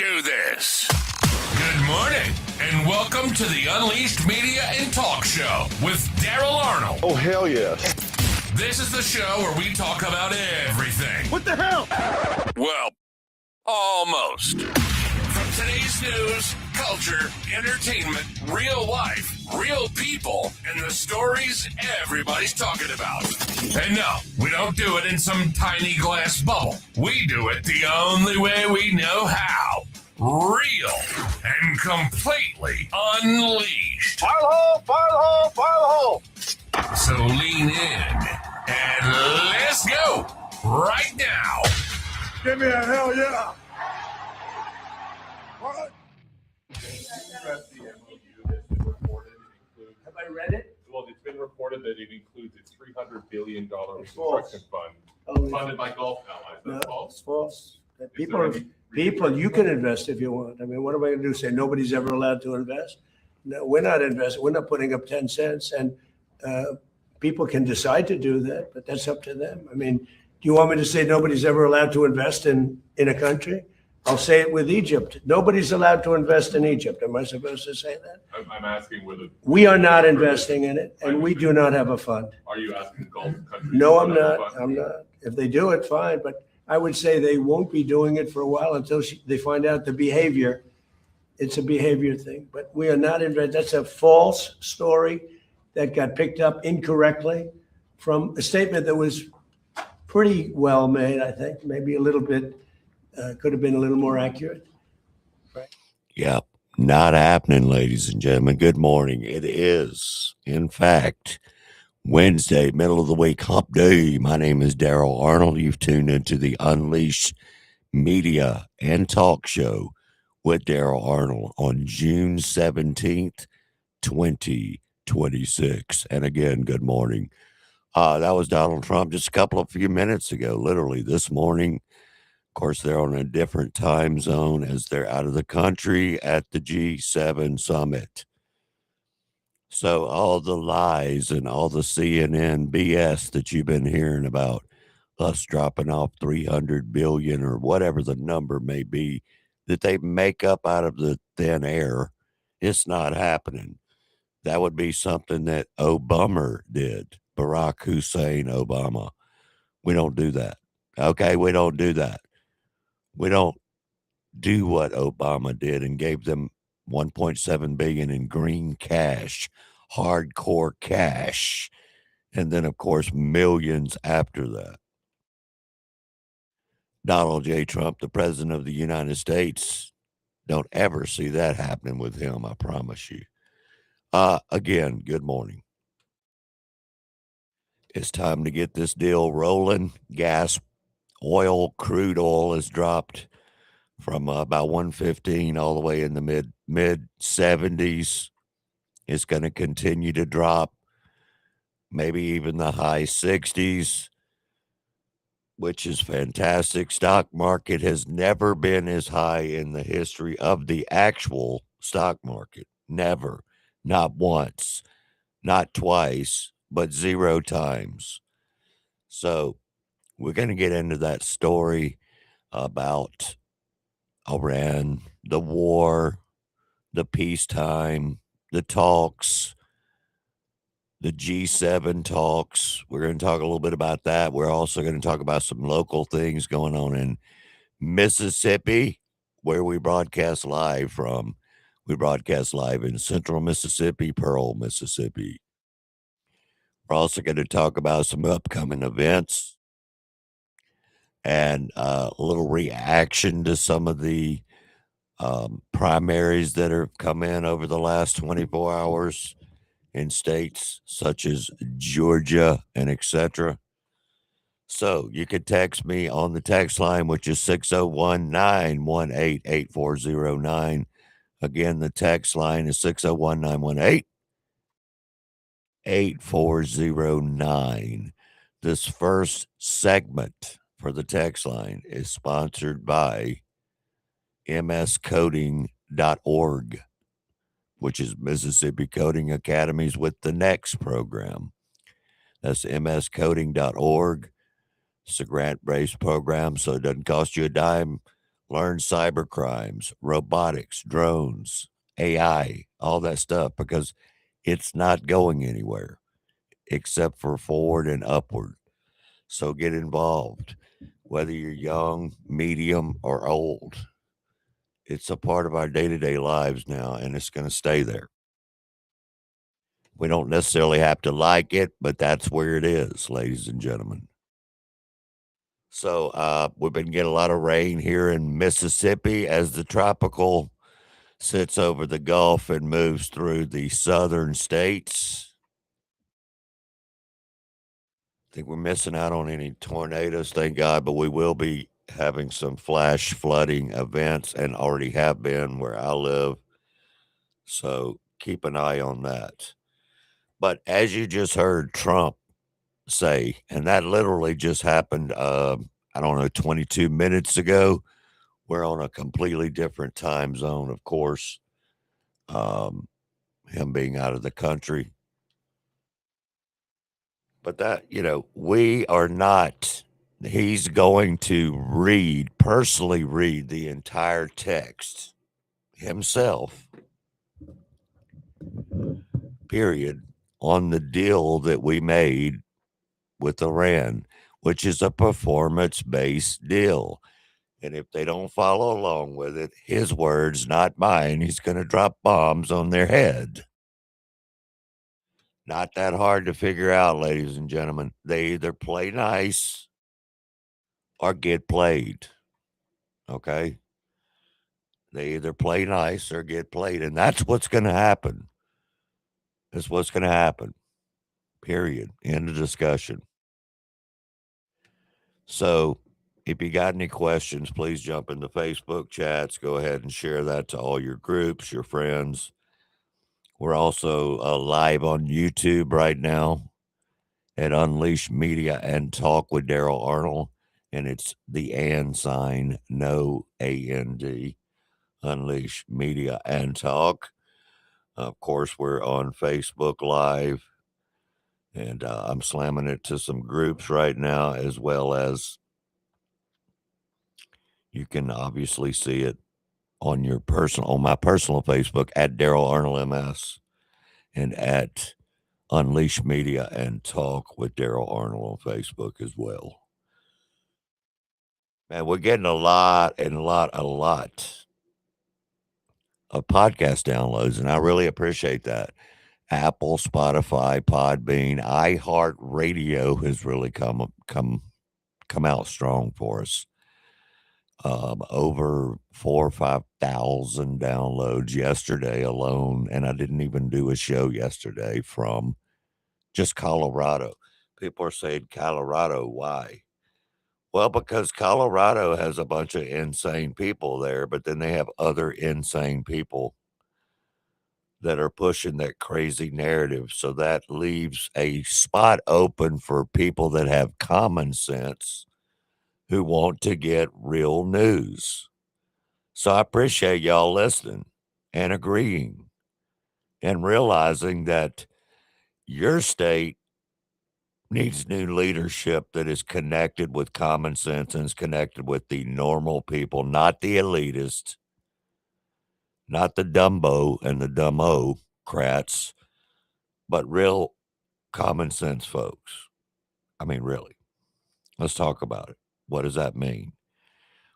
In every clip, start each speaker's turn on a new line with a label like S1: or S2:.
S1: do this. Good morning, and welcome to the Unleashed Media and Talk Show with Daryl Arnold.
S2: Oh, hell yeah.
S1: This is the show where we talk about everything.
S2: What the hell?
S1: Well, almost. From today's news, culture, entertainment, real life, real people, and the stories everybody's talking about. And no, we don't do it in some tiny glass bubble. We do it the only way we know how. Real and completely unleashed.
S2: Fire the hole, fire the hole, fire the hole.
S1: So lean in and let's go right now.
S2: Give me a hell yeah. What?
S3: Have I read it?
S4: Well, it's been reported that it includes a $300 billion
S3: It's false.
S4: construction fund
S3: Oh,
S4: funded by Gulf Allies.
S3: no,
S4: That's false.
S3: it's false.
S4: Is
S3: People, you can invest if you want. I mean, what am I going to do? Say nobody's ever allowed to invest? No, we're not investing. We're not putting up 10 cents. And people can decide to do that, but that's up to them. I mean, do you want me to say nobody's ever allowed to invest in a country? I'll say it with Egypt. Nobody's allowed to invest in Egypt. Am I supposed to say that?
S4: I'm asking whether.
S3: We are not investing in it, and we do not have a fund.
S4: Are you asking Gulf countries?
S3: No,
S4: to
S3: I'm
S4: have a
S3: not.
S4: fund?
S3: I'm not. If they do it, fine. But I would say they won't be doing it for a while until they find out the behavior. It's a behavior thing, but we are not investing. That's a false story that got picked up incorrectly from a statement that was pretty well made, I think, maybe a little bit, could have been a little more accurate.
S5: Yep, not happening, ladies and gentlemen. Good morning. It is, in fact, Wednesday, middle of the week, hump day. My name is Daryl Arnold. You've tuned into the Unleashed Media and Talk Show with Daryl Arnold on June 17th, 2026. And again, good morning. That was Donald Trump just a few minutes ago, literally this morning. Of course, they're on a different time zone as they're out of the country at the G7 summit. So all the lies and all the CNN BS that you've been hearing about us dropping off 300 billion or whatever the number may be that they make up out of the thin air, it's not happening. That would be something that Obama did, Barack Hussein Obama. We don't do that. Okay, we don't do that. We don't do what Obama did and gave them 1.7 billion in green cash, hardcore cash, and then of course millions after that. Donald J. Trump, the president of the United States, don't ever see that happening with him, I promise you. Again, good morning. It's time to get this deal rolling. Gas, oil, crude oil has dropped from about 115 all the way in the mid 70s. It's going to continue to drop, maybe even the high 60s, which is fantastic. Stock market has never been as high in the history of the actual stock market. Never. Not once, not twice, but 0 times. So we're going to get into that story about Iran, the war, the peacetime, the talks, the G7 talks. We're going to talk a little bit about that. We're also going to talk about some local things going on in Mississippi, where we broadcast live from. We broadcast live in central Mississippi, Pearl, Mississippi. We're also going to talk about some upcoming events and a little reaction to some of the primaries that have come in over the last 24 hours in states such as Georgia and etc. So you could text me on the text line, which is 601-918-8409. Again, the text line is 601-918-8409. This first segment for the text line is sponsored by mscoding.org, which is Mississippi Coding Academies with the Next program. That's mscoding.org. It's a grant-based program, so it doesn't cost you a dime. learn cyber crimes, robotics, drones, AI, all that stuff, because it's not going anywhere except for forward and upward. So get involved, whether you're young, medium, or old. It's a part of our day-to-day lives now, and it's going to stay there. We don't necessarily have to like it, but that's where it is, ladies and gentlemen. So we've been getting a lot of rain here in Mississippi as the tropical sits over the Gulf and moves through the southern states. I think we're missing out on any tornadoes, thank God, but we will be having some flash flooding events and already have been where I live. So keep an eye on that. But as you just heard Trump say, and that literally just happened, I don't know, 22 minutes ago. We're on a completely different time zone, of course. Him being out of the country. But that, we are not, he's going to personally read the entire text himself, period, on the deal that we made with Iran, which is a performance-based deal. And if they don't follow along with it, his words, not mine, he's going to drop bombs on their head. Not that hard to figure out, ladies and gentlemen. They either play nice or get played. Okay? They either play nice or get played. And that's what's going to happen. That's what's going to happen. Period. End of discussion. So if you got any questions, please jump into Facebook chats. Go ahead and share that to all your groups, your friends. We're also live on YouTube right now at Unleash Media and Talk with Daryl Arnold. And it's the and sign, no A-N-D, Unleash Media and Talk. Of course, we're on Facebook Live. And I'm slamming it to some groups right now, as well as you can obviously see it on my personal Facebook at Daryl Arnold MS and at Unleash Media and Talk with Daryl Arnold on Facebook as well. Man, we're getting a lot of podcast downloads, and I really appreciate that. Apple, Spotify, Podbean, iHeartRadio has really come out strong for us. Over 4,000 or 5,000 downloads yesterday alone, and I didn't even do a show yesterday from just Colorado. People are saying, Colorado, why? Well, because Colorado has a bunch of insane people there, but then they have other insane people that are pushing that crazy narrative. So that leaves a spot open for people that have common sense who want to get real news. So I appreciate y'all listening and agreeing and realizing that your state needs new leadership that is connected with common sense and is connected with the normal people, not the elitist, not the Dumbo and the Dumbocrats, but real common sense folks. I mean, really. Let's talk about it. What does that mean?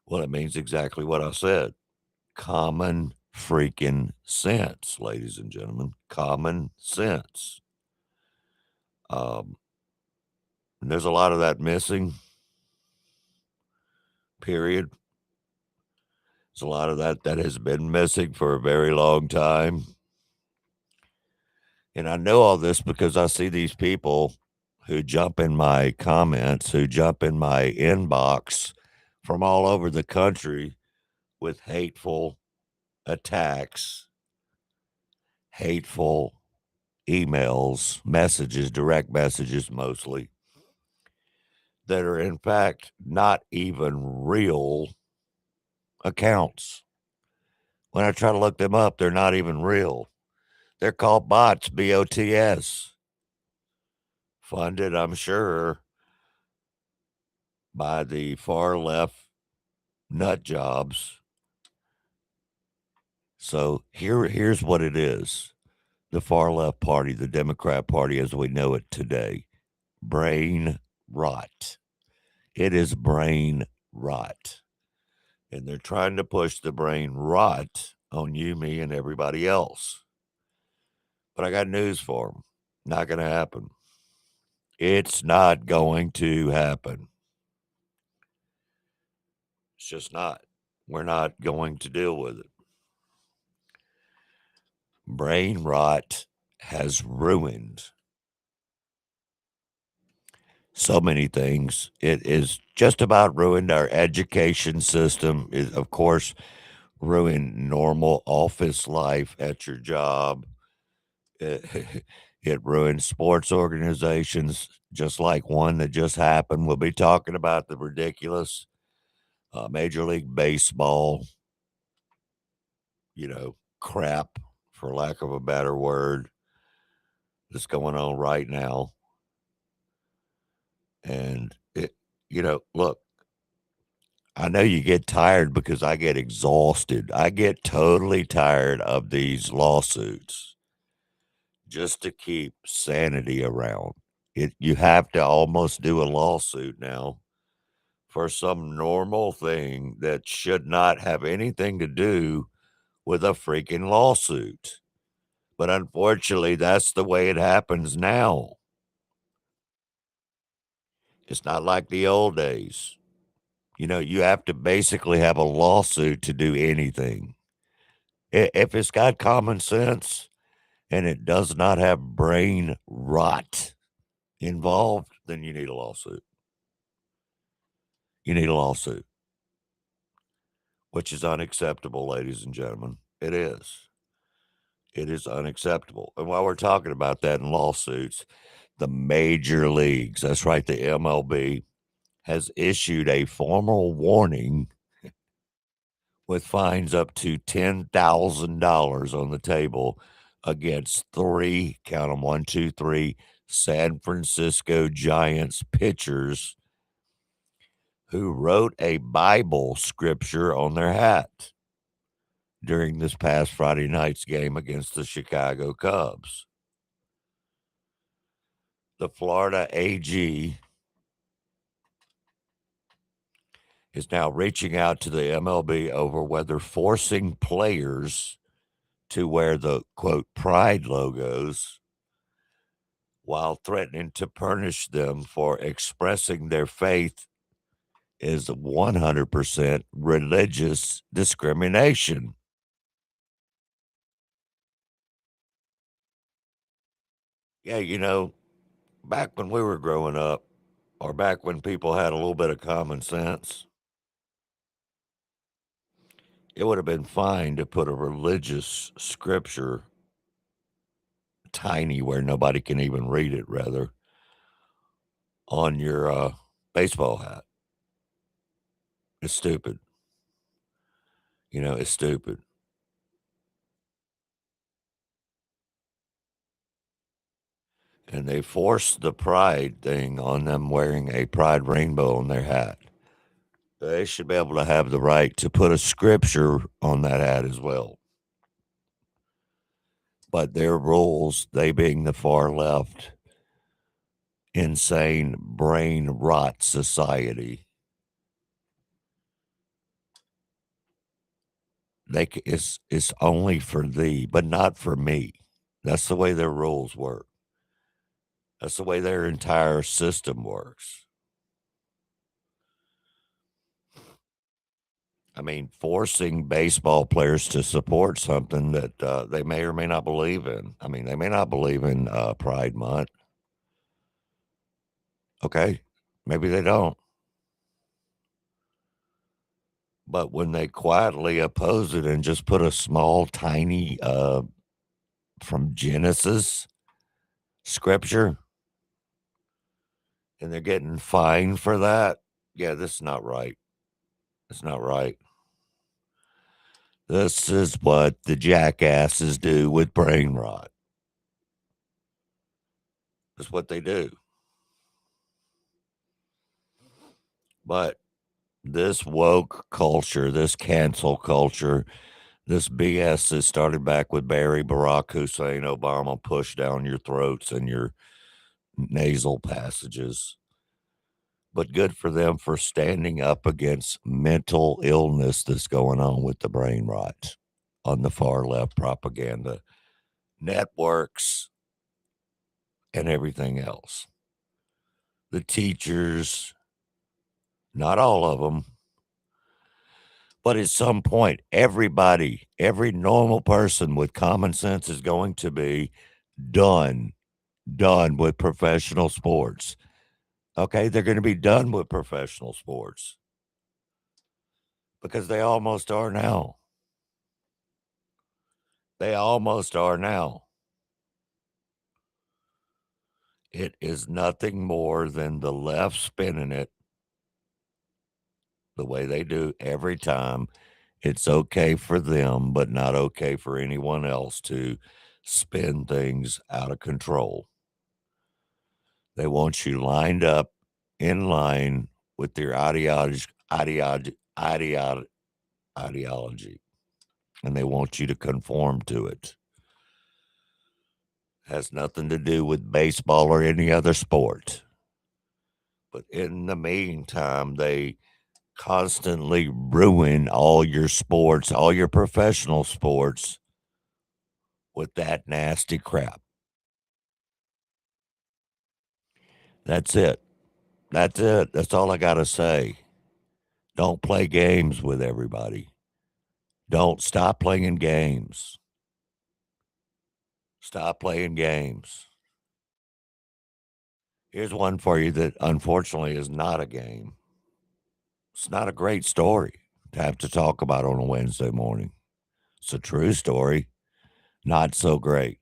S5: Well, it means exactly what I said. Common freaking sense, ladies and gentlemen. Common sense. And there's a lot of that missing. Period. There's a lot of that has been missing for a very long time. And I know all this because I see these people who jump in my comments, who jump in my inbox from all over the country with hateful attacks, hateful emails, messages, direct messages mostly, that are in fact not even real accounts. When I try to look them up, they're not even real. They're called bots, B-O-T-S. Funded, I'm sure, by the far left nut jobs. So here's what it is. The far left party, the Democrat Party as we know it today, brain rot. It is brain rot. And they're trying to push the brain rot on you, me, and everybody else. But I got news for them. Not going to happen. It's not going to happen. It's just not. We're not going to deal with it. Brain rot has ruined so many things. It is just about ruined our education system. It, of course, ruined normal office life at your job. It ruined sports organizations, just like one that just happened. We'll be talking about the ridiculous Major League Baseball, crap, for lack of a better word, that's going on right now. And look, I know you get tired because I get exhausted. I get totally tired of these lawsuits just to keep sanity around. You have to almost do a lawsuit now for some normal thing that should not have anything to do with a freaking lawsuit. But unfortunately, that's the way it happens now. It's not like the old days. You have to basically have a lawsuit to do anything. If it's got common sense and it does not have brain rot involved, then you need a lawsuit. You need a lawsuit, which is unacceptable, ladies and gentlemen. It is. It is unacceptable. And while we're talking about that in lawsuits, the major leagues, that's right, the MLB, has issued a formal warning with fines up to $10,000 on the table against three, count them, 1, 2, 3, San Francisco Giants pitchers who wrote a Bible scripture on their hat during this past Friday night's game against the Chicago Cubs. The Florida AG is now reaching out to the MLB over whether forcing players to wear the, quote, pride logos while threatening to punish them for expressing their faith is 100% religious discrimination. Yeah, back when we were growing up, or back when people had a little bit of common sense, it would have been fine to put a religious scripture, tiny where nobody can even read it, rather, on your baseball hat. It's stupid. It's stupid. And they forced the pride thing on them wearing a pride rainbow on their hat. They should be able to have the right to put a scripture on that hat as well. But their rules, they being the far left, insane brain rot society, it's only for thee, but not for me. That's the way their rules work. That's the way their entire system works. I mean, forcing baseball players to support something that they may or may not believe in. I mean, they may not believe in Pride Month. Okay, maybe they don't. But when they quietly oppose it and just put a small, tiny, from Genesis scripture, and they're getting fined for that, yeah, this is not right. It's not right. This is what the jackasses do with brain rot. That's what they do. But this woke culture, this cancel culture, this BS that started back with Barry, Barack Hussein, Obama, push down your throats and your nasal passages. But good for them for standing up against mental illness that's going on with the brain rot on the far left propaganda networks and everything else. The teachers, not all of them, but at some point, everybody, every normal person with common sense is going to be done with professional sports. Okay, they're going to be done with professional sports because they almost are now. They almost are now. It is nothing more than the left spinning it the way they do every time. It's okay for them, but not okay for anyone else to spin things out of control. They want you lined up in line with their ideology, and they want you to conform to it. Has nothing to do with baseball or any other sport. But in the meantime, they constantly ruin all your sports, all your professional sports with that nasty crap. That's it. That's it. That's all I got to say. Don't play games with everybody. Don't stop playing games. Stop playing games. Here's one for you that unfortunately is not a game. It's not a great story to have to talk about on a Wednesday morning. It's a true story, not so great.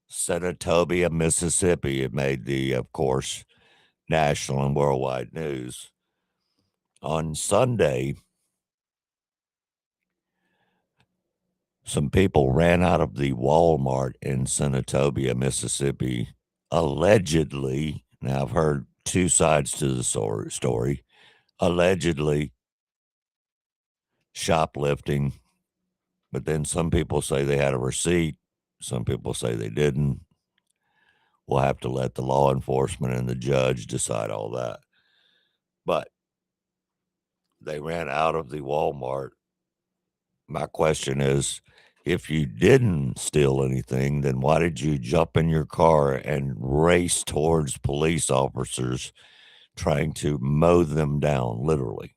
S5: Senatobia, Mississippi. It made the, of course, national and worldwide news. On Sunday, some people ran out of the Walmart in Senatobia, Mississippi, allegedly. Now, I've heard two sides to the story. Allegedly shoplifting, but then some people say they had a receipt. Some people say they didn't. We'll have to let the law enforcement and the judge decide all that. But they ran out of the Walmart. My question is, if you didn't steal anything, then why did you jump in your car and race towards police officers trying to mow them down, literally?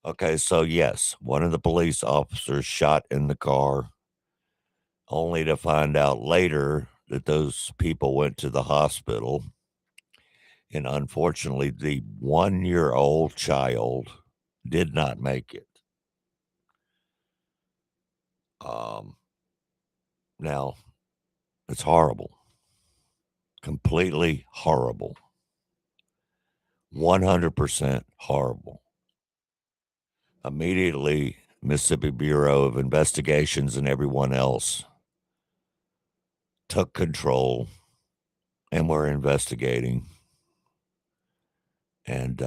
S5: Okay, so yes, one of the police officers shot in the car, only to find out later that those people went to the hospital. And unfortunately, the 1-year-old child did not make it. Now, it's horrible. Completely horrible. 100% horrible. Immediately, Mississippi Bureau of Investigations and everyone else took control and were investigating. And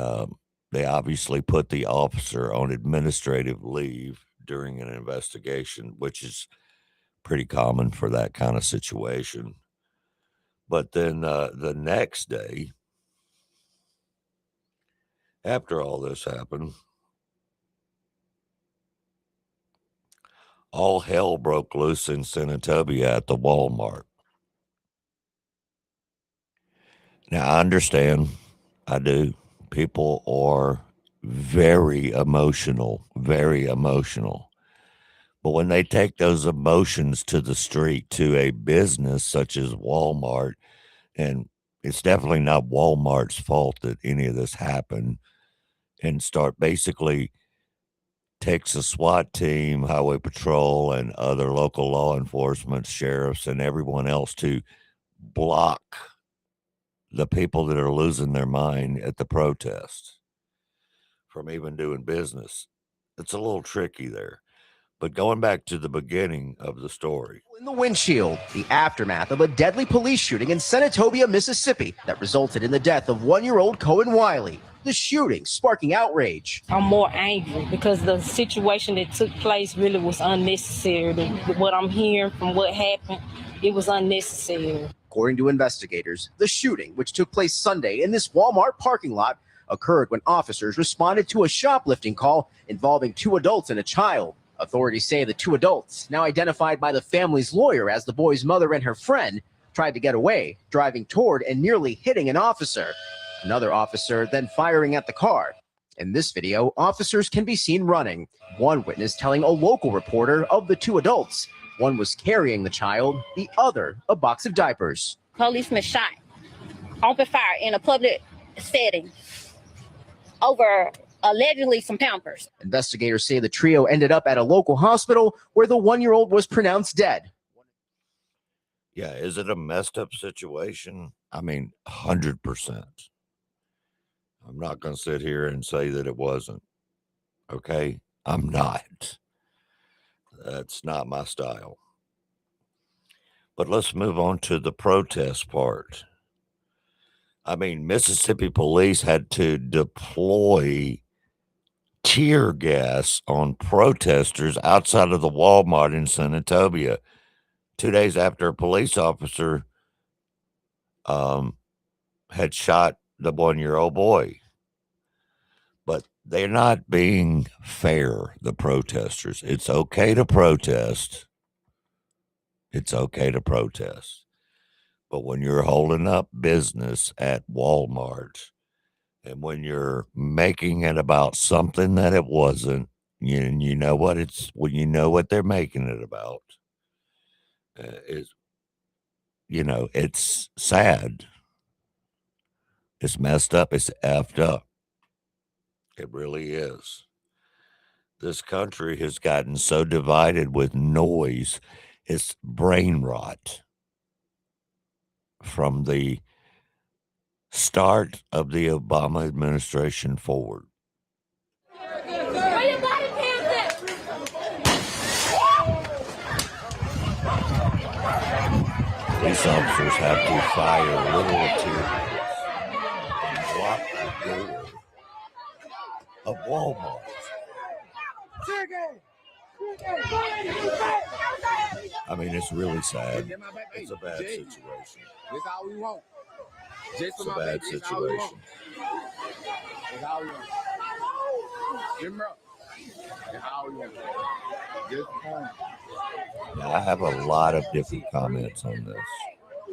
S5: they obviously put the officer on administrative leave during an investigation, which is pretty common for that kind of situation. But then the next day, after all this happened, all hell broke loose in Senatobia at the Walmart. Now, I understand. I do. People are very emotional, very emotional. But when they take those emotions to the street, to a business such as Walmart, and it's definitely not Walmart's fault that any of this happened, and start basically takes a SWAT team, highway patrol, and other local law enforcement, sheriffs, and everyone else to block the people that are losing their mind at the protests from even doing business. It's a little tricky there. But going back to the beginning of the story.
S6: In the windshield, the aftermath of a deadly police shooting in Senatobia, Mississippi that resulted in the death of 1-year-old Cohen Wiley. the shooting sparking outrage.
S7: I'm more angry because the situation that took place really was unnecessary. What I'm hearing from what happened, it was unnecessary.
S6: According to investigators, the shooting, which took place Sunday in this Walmart parking lot, occurred when officers responded to a shoplifting call involving 2 adults and a child. Authorities say the 2 adults, now identified by the family's lawyer as the boy's mother and her friend, tried to get away, driving toward and nearly hitting an officer. Another officer then firing at the car. In this video, officers can be seen running. One witness telling a local reporter of the 2 adults. One was carrying the child, the other a box of diapers.
S8: Policeman shot, open fire in a public setting over allegedly some Pampers.
S6: Investigators say the trio ended up at a local hospital where the 1-year-old was pronounced dead.
S5: Yeah, is it a messed up situation? I mean, 100%. I'm not going to sit here and say that it wasn't. Okay? I'm not. That's not my style. But let's move on to the protest part. I mean, Mississippi police had to deploy tear gas on protesters outside of the Walmart in Senatobia 2 days after a police officer had shot the 1-year-old boy. But they're not being fair, the protesters. It's okay to protest. It's okay to protest. But when you're holding up business at Walmart and when you're making it about something that it wasn't, you know what they're making it about. It's sad. It's messed up. It's effed up. It really is. This country has gotten so divided with noise. It's brain rot from the start of the Obama administration forward. Police officers have to fire literal tear gas and block the door of Walmart. I mean, it's really sad. It's a bad situation.
S9: That's all we want.
S5: It's a bad situation.
S9: That's all we want. Remember, that's all we want. Just point.
S5: Now, I have a lot of different comments on this.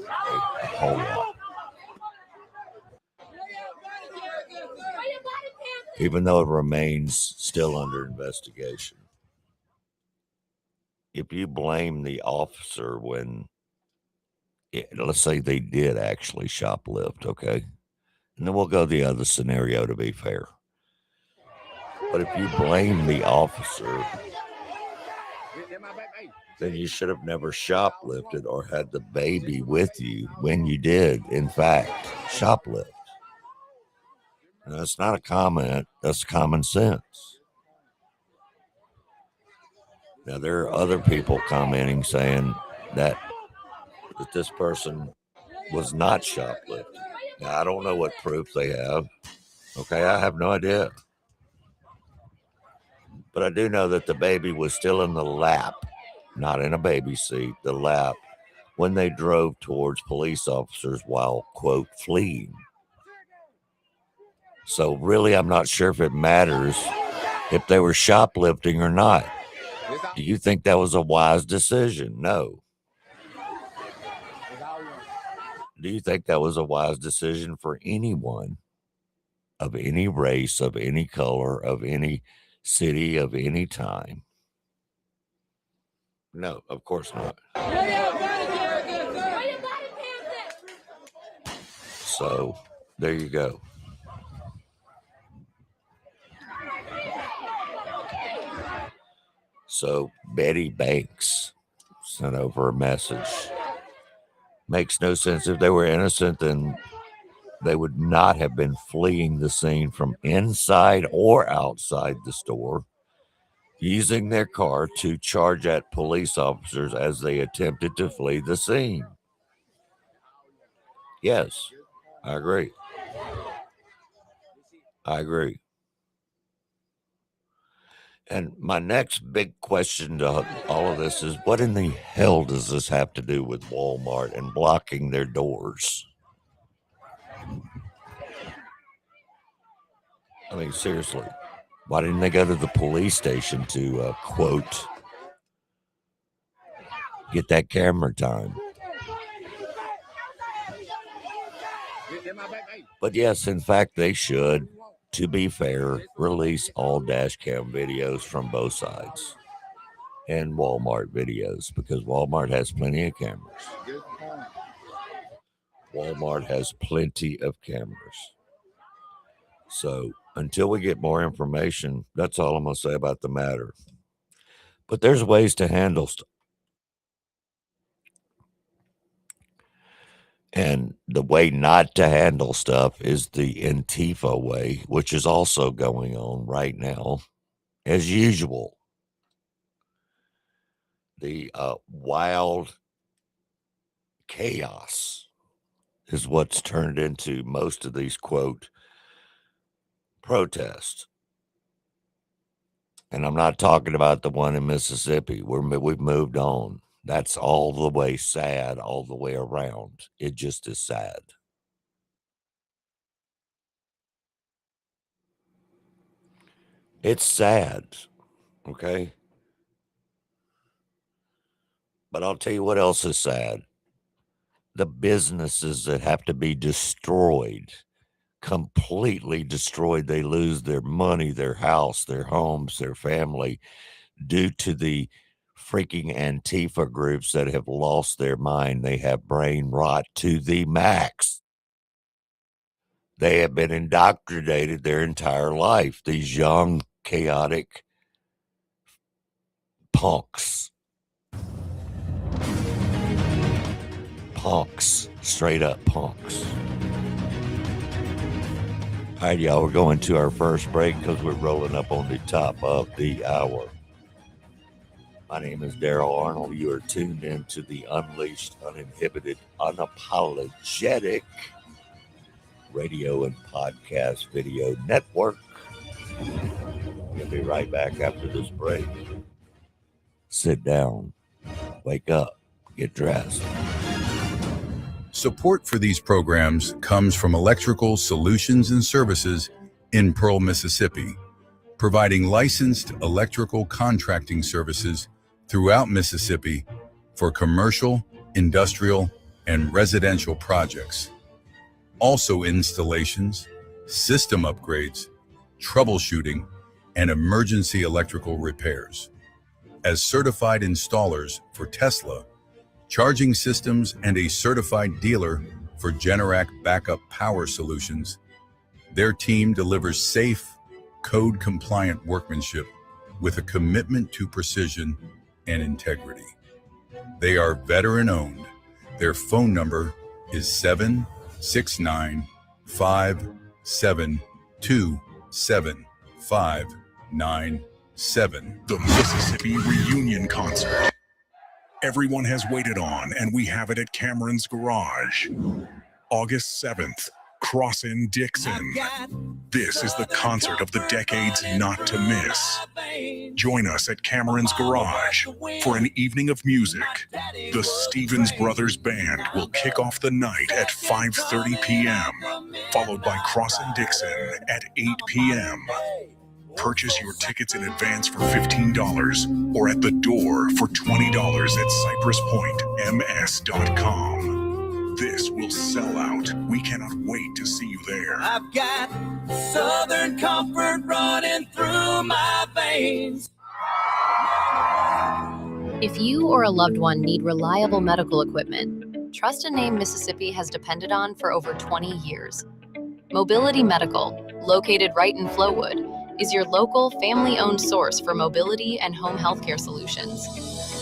S5: A whole lot. Even though it remains still under investigation. If you blame the officer when, let's say they did actually shoplift, okay? And then we'll go the other scenario to be fair. But if you blame the officer, then you should have never shoplifted or had the baby with you when you did, in fact, shoplift. And that's not a comment, that's common sense. Now, there are other people commenting saying that this person was not shoplifting. Now, I don't know what proof they have. Okay, I have no idea. But I do know that the baby was still in the lap, not in a baby seat, the lap, when they drove towards police officers while, quote, fleeing. So really, I'm not sure if it matters if they were shoplifting or not. Do you think that was a wise decision? No. Do you think that was a wise decision for anyone of any race, of any color, of any city, of any time? No, of course not. So there you go. So Betty Banks sent over a message. Makes no sense. If they were innocent, then they would not have been fleeing the scene from inside or outside the store, using their car to charge at police officers as they attempted to flee the scene. Yes, I agree. I agree. And my next big question to all of this is, what in the hell does this have to do with Walmart and blocking their doors? I mean, seriously, why didn't they go to the police station to, quote, get that camera time? But yes, in fact, they should, to be fair, release all dash cam videos from both sides and Walmart videos, because Walmart has plenty of cameras. Walmart has plenty of cameras. So until we get more information, that's all I'm going to say about the matter. But there's ways to handle stuff. And the way not to handle stuff is the Antifa way, which is also going on right now, as usual. The wild chaos is what's turned into most of these, quote, protests. And I'm not talking about the one in Mississippi. We've moved on. That's all the way sad, all the way around. It just is sad. It's sad, okay? But I'll tell you what else is sad. The businesses that have to be destroyed, completely destroyed. They lose their money, their house, their homes, their family, due to the freaking Antifa groups that have lost their mind. They have brain rot to the max. They have been indoctrinated their entire life. These young, chaotic punks. Punks. Straight up punks. All right, y'all, we're going to our first break because we're rolling up on the top of the hour. My name is Daryl Arnold. You are tuned in to the Unleashed, Uninhibited, Unapologetic Radio and Podcast Video Network. We'll be right back after this break. Sit down, wake up, get dressed.
S10: Support for these programs comes from Electrical Solutions and Services in Pearl, Mississippi, providing licensed electrical contracting services throughout Mississippi for commercial, industrial, and residential projects. Also installations, system upgrades, troubleshooting, and emergency electrical repairs. As certified installers for Tesla, charging systems, and a certified dealer for Generac backup power solutions, their team delivers safe, code-compliant workmanship with a commitment to precision and integrity. They are veteran-owned. Their phone number is 769-572-7597.
S11: The Mississippi Reunion Concert. Everyone has waited on, and we have it at Cameron's Garage. August 7th, Crossin' Dixon. This is the concert of the decades not to miss. Join us at Cameron's Garage for an evening of music. The Stevens Brothers Band will kick off the night at 5:30 p.m., followed by Crossin' Dixon at 8 p.m. Purchase your tickets in advance for $15 or at the door for $20 at cypresspointms.com. This will sell out. We cannot wait to see you there.
S12: I've got Southern comfort running through my veins.
S13: If you or a loved one need reliable medical equipment, Trust a Name Mississippi has depended on for over 20 years. Mobility Medical, located right in Flowood, is your local family-owned source for mobility and home healthcare solutions.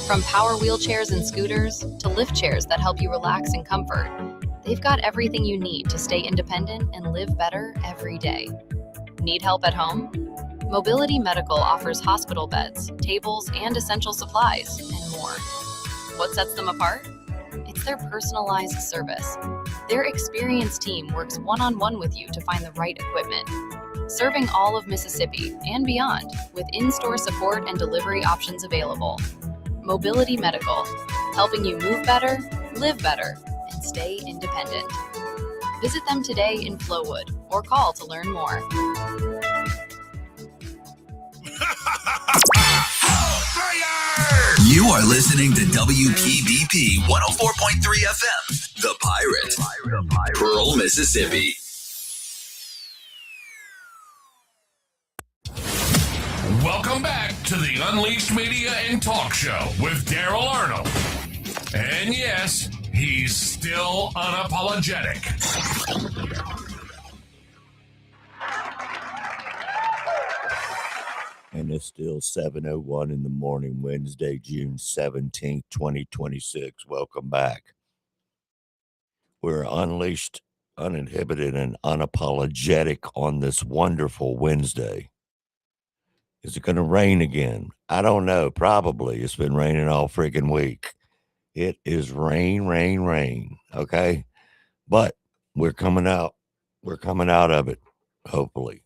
S13: From power wheelchairs and scooters to lift chairs that help you relax in comfort, they've got everything you need to stay independent and live better every day. Need help at home? Mobility Medical offers hospital beds, tables, and essential supplies, and more. What sets them apart? It's their personalized service. Their experienced team works one-on-one with you to find the right equipment. serving all of Mississippi and beyond with in-store support and delivery options available. Mobility Medical, helping you move better, live better, and stay independent. Visit them today in Flowood or call to learn more.
S14: You are listening to WPBP 104.3 FM, The Pirate, Pearl, Mississippi.
S1: Welcome back to the Unleashed Media and Talk Show with Daryl Arnold. And yes, he's still unapologetic.
S5: And it's still 7:01 in the morning, Wednesday, June 17th, 2026. Welcome back. We're unleashed, uninhibited, and unapologetic on this wonderful Wednesday. Is it going to rain again? I don't know. Probably. It's been raining all freaking week. It is rain, rain, rain. Okay. But we're coming out. We're coming out of it, hopefully.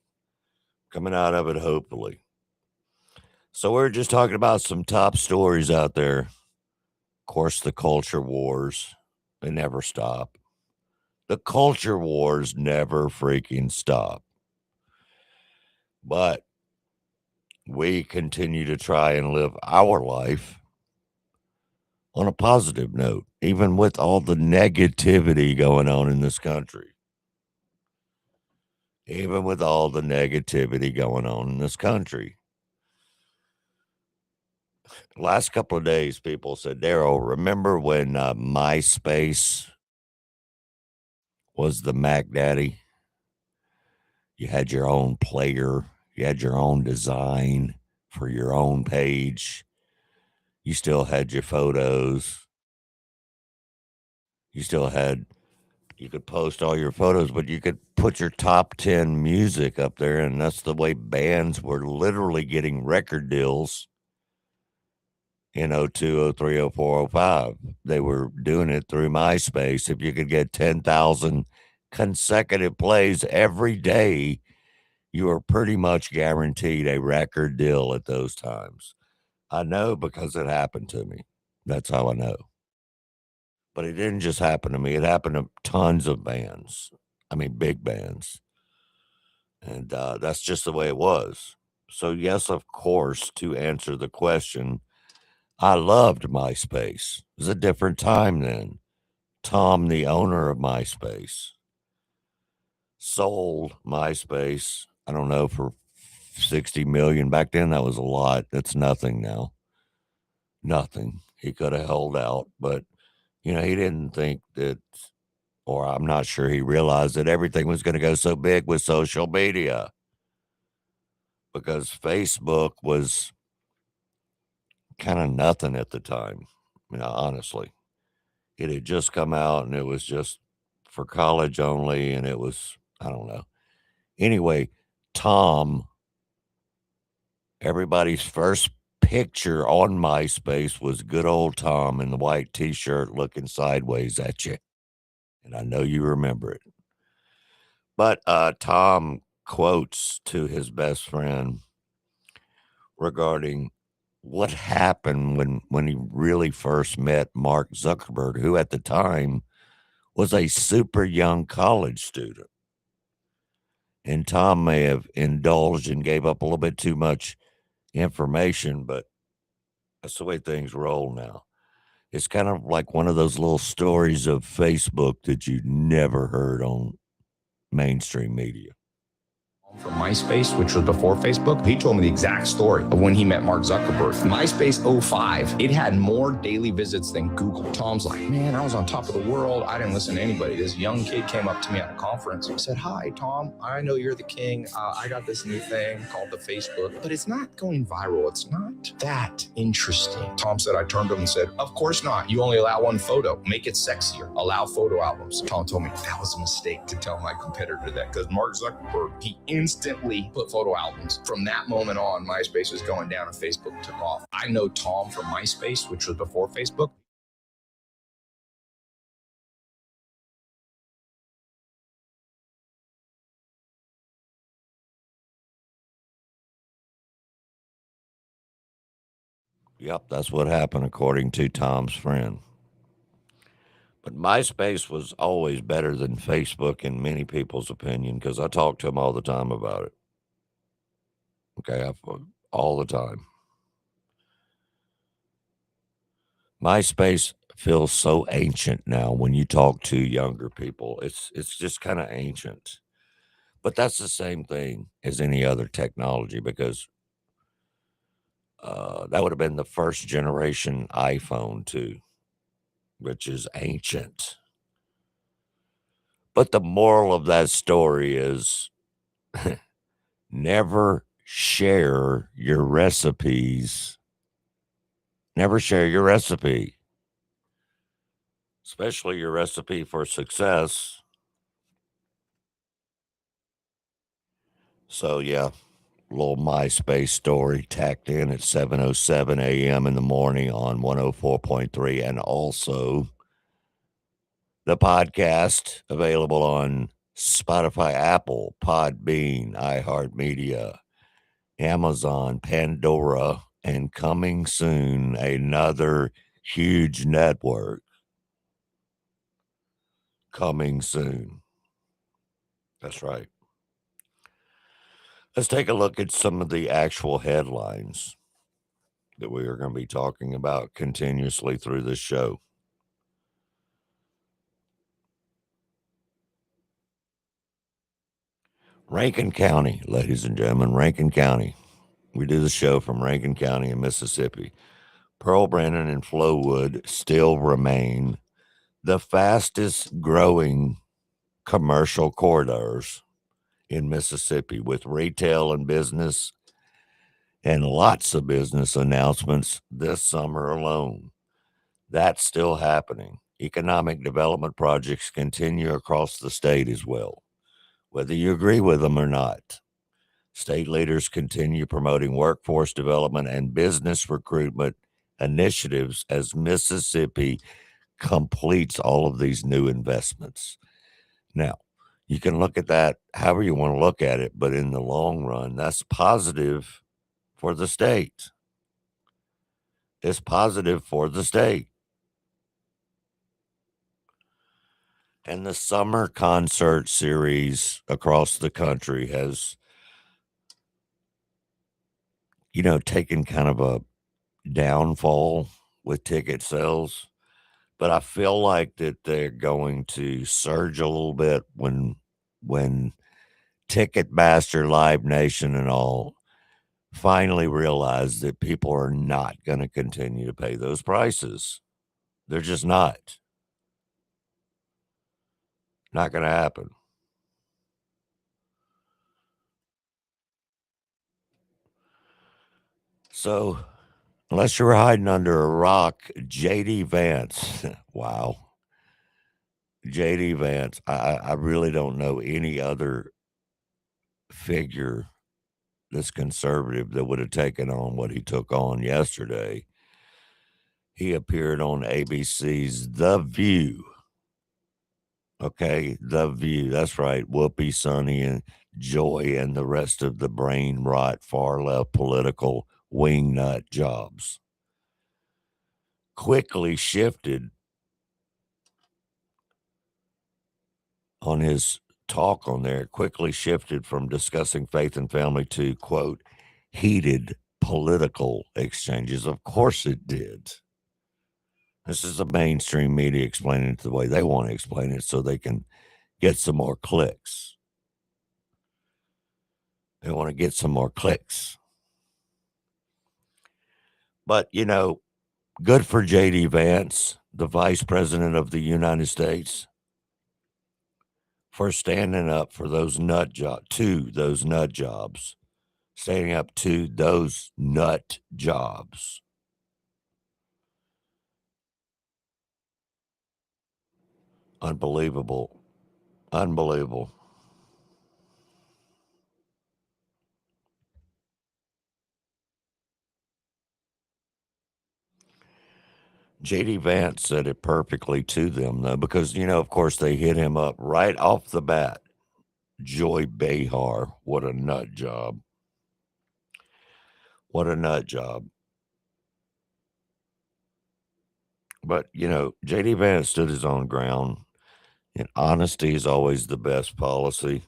S5: Coming out of it, hopefully. So we're just talking about some top stories out there. Of course, the culture wars, they never stop. The culture wars never freaking stop. But we continue to try and live our life on a positive note, even with all the negativity going on in this country. Even with all the negativity going on in this country. Last couple of days, people said, Daryl, remember when MySpace was the Mac Daddy? You had your own player. You had your own design for your own page. You still had your photos. You could post all your photos, but you could put your top 10 music up there. And that's the way bands were literally getting record deals in 02, 03, 04, 05. They were doing it through MySpace. If you could get 10,000 consecutive plays every day, you were pretty much guaranteed a record deal at those times. I know because it happened to me. That's how I know. But it didn't just happen to me. It happened to tons of bands. I mean, big bands. And that's just the way it was. So, yes, of course, to answer the question, I loved MySpace. It was a different time then. Tom, the owner of MySpace, sold MySpace, I don't know, for 60 million. Back then, that was a lot. That's nothing now. Nothing. He could have held out, but, he didn't think that, or I'm not sure he realized that everything was going to go so big with social media, because Facebook was kind of nothing at the time. Honestly, it had just come out and it was just for college only. And it was, I don't know. Anyway, Tom, everybody's first picture on MySpace was good old Tom in the white t-shirt looking sideways at you. And I know you remember it. But Tom quotes to his best friend regarding what happened when he really first met Mark Zuckerberg, who at the time was a super young college student. And Tom may have indulged and gave up a little bit too much information, but that's the way things roll now. It's kind of like one of those little stories of Facebook that you never heard on mainstream media.
S15: From MySpace, which was before Facebook, he told me the exact story of when he met Mark Zuckerberg. MySpace 05, it had more daily visits than Google. Tom's like, man, I was on top of the world. I didn't listen to anybody. This young kid came up to me at a conference. He said, hi, Tom, I know you're the king. I got this new thing called the Facebook, but it's not going viral. It's not that interesting. Tom said, I turned to him and said, of course not. You only allow one photo. Make it sexier. Allow photo albums. Tom told me that was a mistake to tell my competitor that, because Mark Zuckerberg, he instantly put photo albums. From that moment on, MySpace was going down and Facebook took off. I know Tom from MySpace, which was before Facebook.
S5: Yep, that's what happened according to Tom's friend. But MySpace was always better than Facebook in many people's opinion because I talk to them all the time about it. Okay, all the time. MySpace feels so ancient now when you talk to younger people. It's just kind of ancient. But that's the same thing as any other technology because that would have been the first generation iPhone too, which is ancient. But the moral of that story is never share your recipes. Never share your recipe, especially your recipe for success. So, yeah, little MySpace story tacked in at 7:07 a.m. in the morning on 104.3, and also the podcast available on Spotify, Apple, Podbean, iHeartMedia, Amazon, Pandora, and coming soon, another huge network. Coming soon. That's right. Let's take a look at some of the actual headlines that we are going to be talking about continuously through this show. Rankin County, ladies and gentlemen, Rankin County. We do the show from Rankin County in Mississippi. Pearl Brandon and Flowood still remain the fastest growing commercial corridors in Mississippi, with retail and business and lots of business announcements this summer alone. That's still happening. Economic development projects continue across the state as well, whether you agree with them or not. State leaders continue promoting workforce development and business recruitment initiatives as Mississippi completes all of these new investments. Now, you can look at that however you want to look at it, but in the long run, that's positive for the state. It's positive for the state. And the summer concert series across the country has, taken kind of a downfall with ticket sales. But I feel like that they're going to surge a little bit when Ticketmaster, Live Nation, and all finally realize that people are not going to continue to pay those prices. They're just not. Not going to happen. So, unless you're hiding under a rock, J.D. Vance, wow. J.D. Vance, I really don't know any other figure that's conservative that would have taken on what he took on yesterday. He appeared on ABC's The View. Okay, The View. That's right. Whoopi, Sonny, and Joy, and the rest of the brain rot, far left political wingnut jobs quickly shifted on his talk on there, quickly shifted from discussing faith and family to, quote, heated political exchanges. Of course it did. This is the mainstream media explaining it the way they want to explain it so they can get some more clicks. They want to get some more clicks. But, good for J.D. Vance, the vice president of the United States, for standing up for those nut jobs, standing up to those nut jobs. Unbelievable. Unbelievable. J.D. Vance said it perfectly to them, though, because, of course, they hit him up right off the bat. Joy Behar, what a nut job. What a nut job. But, J.D. Vance stood his own ground, and honesty is always the best policy.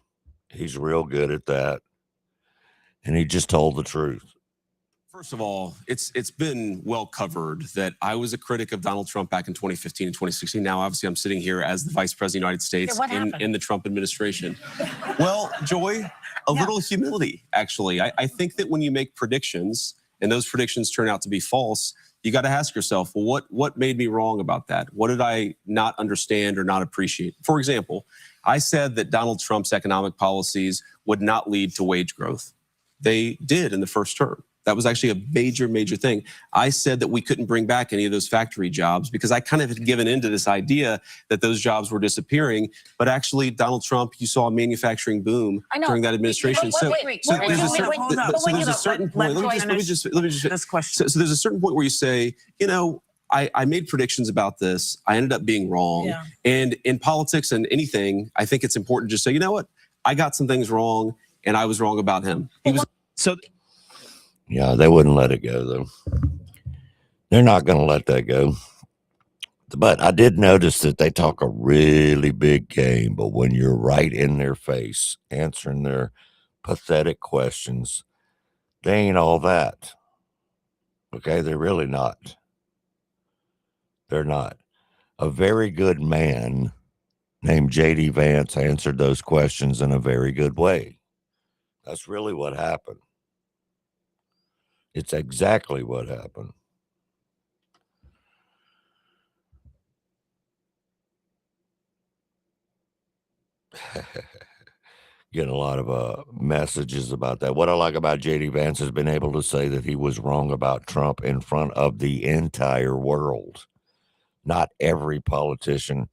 S5: He's real good at that, and he just told the truth.
S16: First of all, it's been well covered that I was a critic of Donald Trump back in 2015 and 2016. Now, obviously, I'm sitting here as the Vice President of the United States in the Trump administration. Well, Joy, a little humility, actually. I think that when you make predictions and those predictions turn out to be false, you got to ask yourself, well, what made me wrong about that? What did I not understand or not appreciate? For example, I said that Donald Trump's economic policies would not lead to wage growth. They did in the first term. That was actually a major thing. I said that we couldn't bring back any of those factory jobs because I kind of had given into this idea that those jobs were disappearing. But actually, Donald Trump, you saw a manufacturing boom during that administration.
S17: So
S16: there's a certain point. Let me just.
S17: This question.
S16: So there's a certain point where you say, I made predictions about this. I ended up being wrong.
S17: Yeah.
S16: And in politics and anything, I think it's important to just say, you know what? I got some things wrong, and I was wrong about him. He was so.
S5: Yeah, they wouldn't let it go, though. They're not going to let that go. But I did notice that they talk a really big game, but when you're right in their face, answering their pathetic questions, they ain't all that. Okay, they're really not. They're not. A very good man named J.D. Vance answered those questions in a very good way. That's really what happened. It's exactly what happened. Getting a lot of messages about that. What I like about J.D. Vance has been able to say that he was wrong about Trump in front of the entire world. Not every politician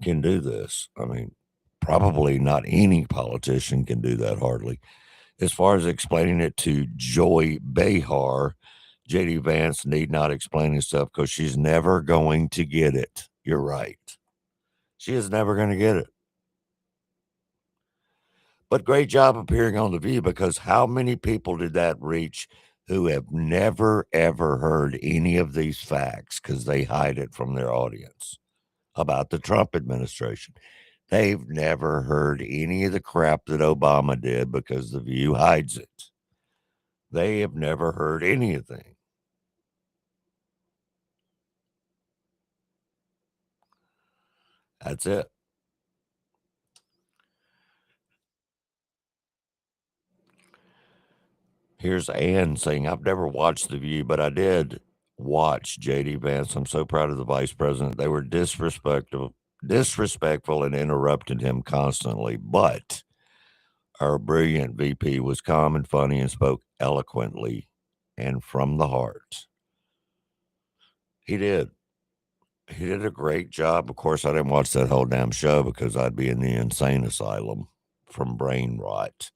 S5: can do this. I mean, probably not any politician can do that, hardly. As far as explaining it to Joy Behar, J.D. Vance need not explain himself because she's never going to get it. You're right. She is never going to get it. But great job appearing on The View, because how many people did that reach who have never, ever heard any of these facts because they hide it from their audience about the Trump administration? They've never heard any of the crap that Obama did because The View hides it. They have never heard anything. That's it. Here's Ann saying, I've never watched The View, but I did watch J.D. Vance. I'm so proud of the vice president. They were disrespectful and interrupted him constantly. But our brilliant VP was calm and funny and spoke eloquently and from the heart. He did. He did a great job. Of course, I didn't watch that whole damn show because I'd be in the insane asylum from brain rot.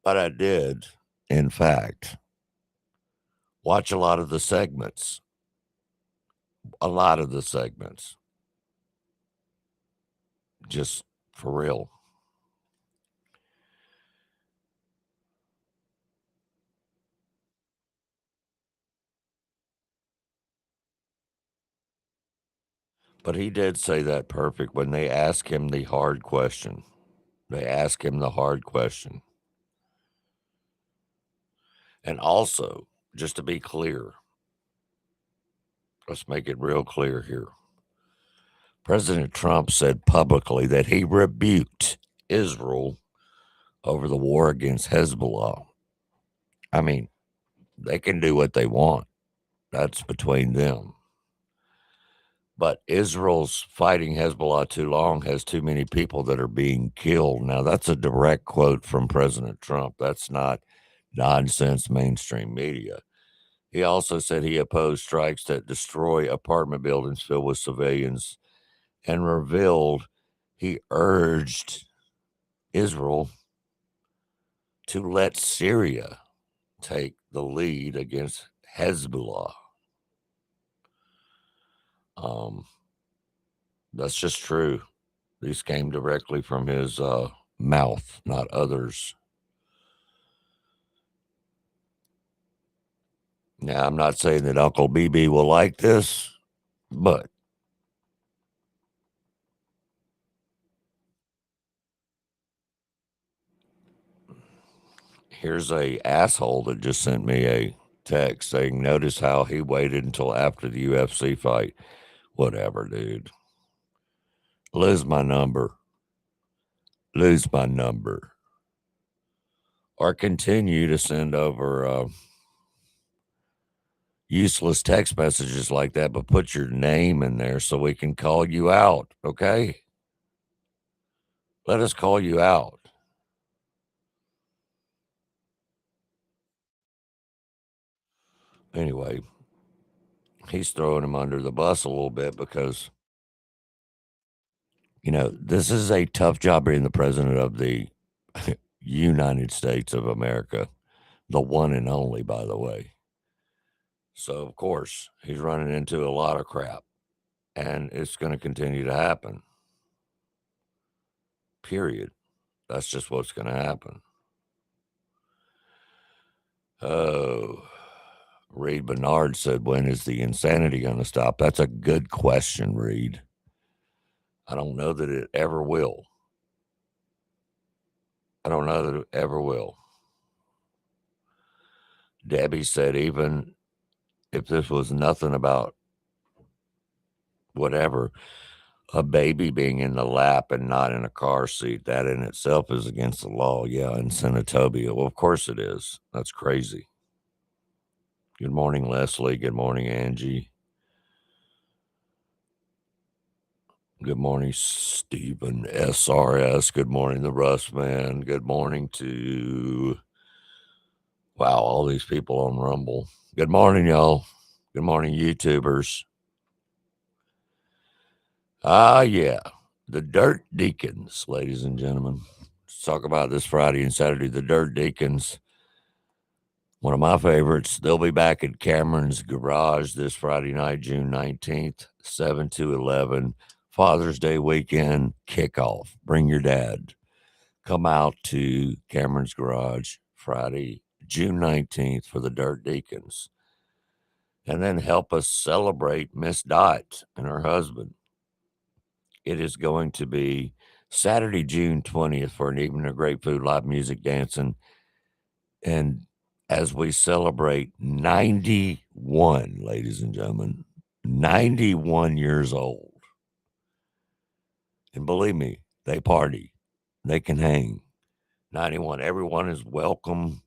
S5: But I did, in fact, watch a lot of the segments. Just for real. But he did say that perfect when they asked him the hard question. And also, just to be clear, let's make it real clear here. President Trump said publicly that he rebuked Israel over the war against Hezbollah. I mean, they can do what they want. That's between them. But Israel's fighting Hezbollah too long has too many people that are being killed. Now, that's a direct quote from President Trump. That's not nonsense mainstream media. He also said he opposed strikes that destroy apartment buildings filled with civilians and revealed he urged Israel to let Syria take the lead against Hezbollah. That's just true. These came directly from his mouth, not others. Now, I'm not saying that Uncle BB will like this, But here's a asshole that just sent me a text saying, notice how he waited until after the UFC fight. Whatever, dude. Lose my number. Lose my number. Or continue to send over useless text messages like that, but put your name in there so we can call you out, okay? Let us call you out. Anyway, he's throwing him under the bus a little bit because, you know, this is a tough job being the president of the United States of America, the one and only, by the way. So, of course, he's running into a lot of crap, and it's going to continue to happen. Period. That's just what's going to happen. Oh, Reed Bernard said, when is the insanity going to stop? That's a good question, Reed. I don't know that it ever will. I don't know that it ever will. Debbie said, even if this was nothing about whatever, a baby being in the lap and not in a car seat, that in itself is against the law. Yeah, in Senatobia. Well, of course it is. That's crazy. Good morning, Leslie. Good morning, Angie. Good morning, Stephen SRS. Good morning, the Russ Man. Good morning to, wow, all these people on Rumble. Good morning, y'all. Good morning, YouTubers. Ah, yeah, the Dirt Deacons, ladies and gentlemen. Let's talk about this Friday and Saturday. The Dirt Deacons, one of my favorites. They'll be back at Cameron's Garage this Friday night, June 19th, 7 to 11. Father's Day weekend kickoff. Bring your dad. Come out to Cameron's Garage Friday, June 19th for the Dirt Deacons. And then help us celebrate Miss Dot and her husband. It is going to be Saturday, June 20th for an evening of great food, live music, dancing. And as we celebrate 91, ladies and gentlemen, 91 years old. And believe me, they party. They can hang. 91. Everyone is welcome.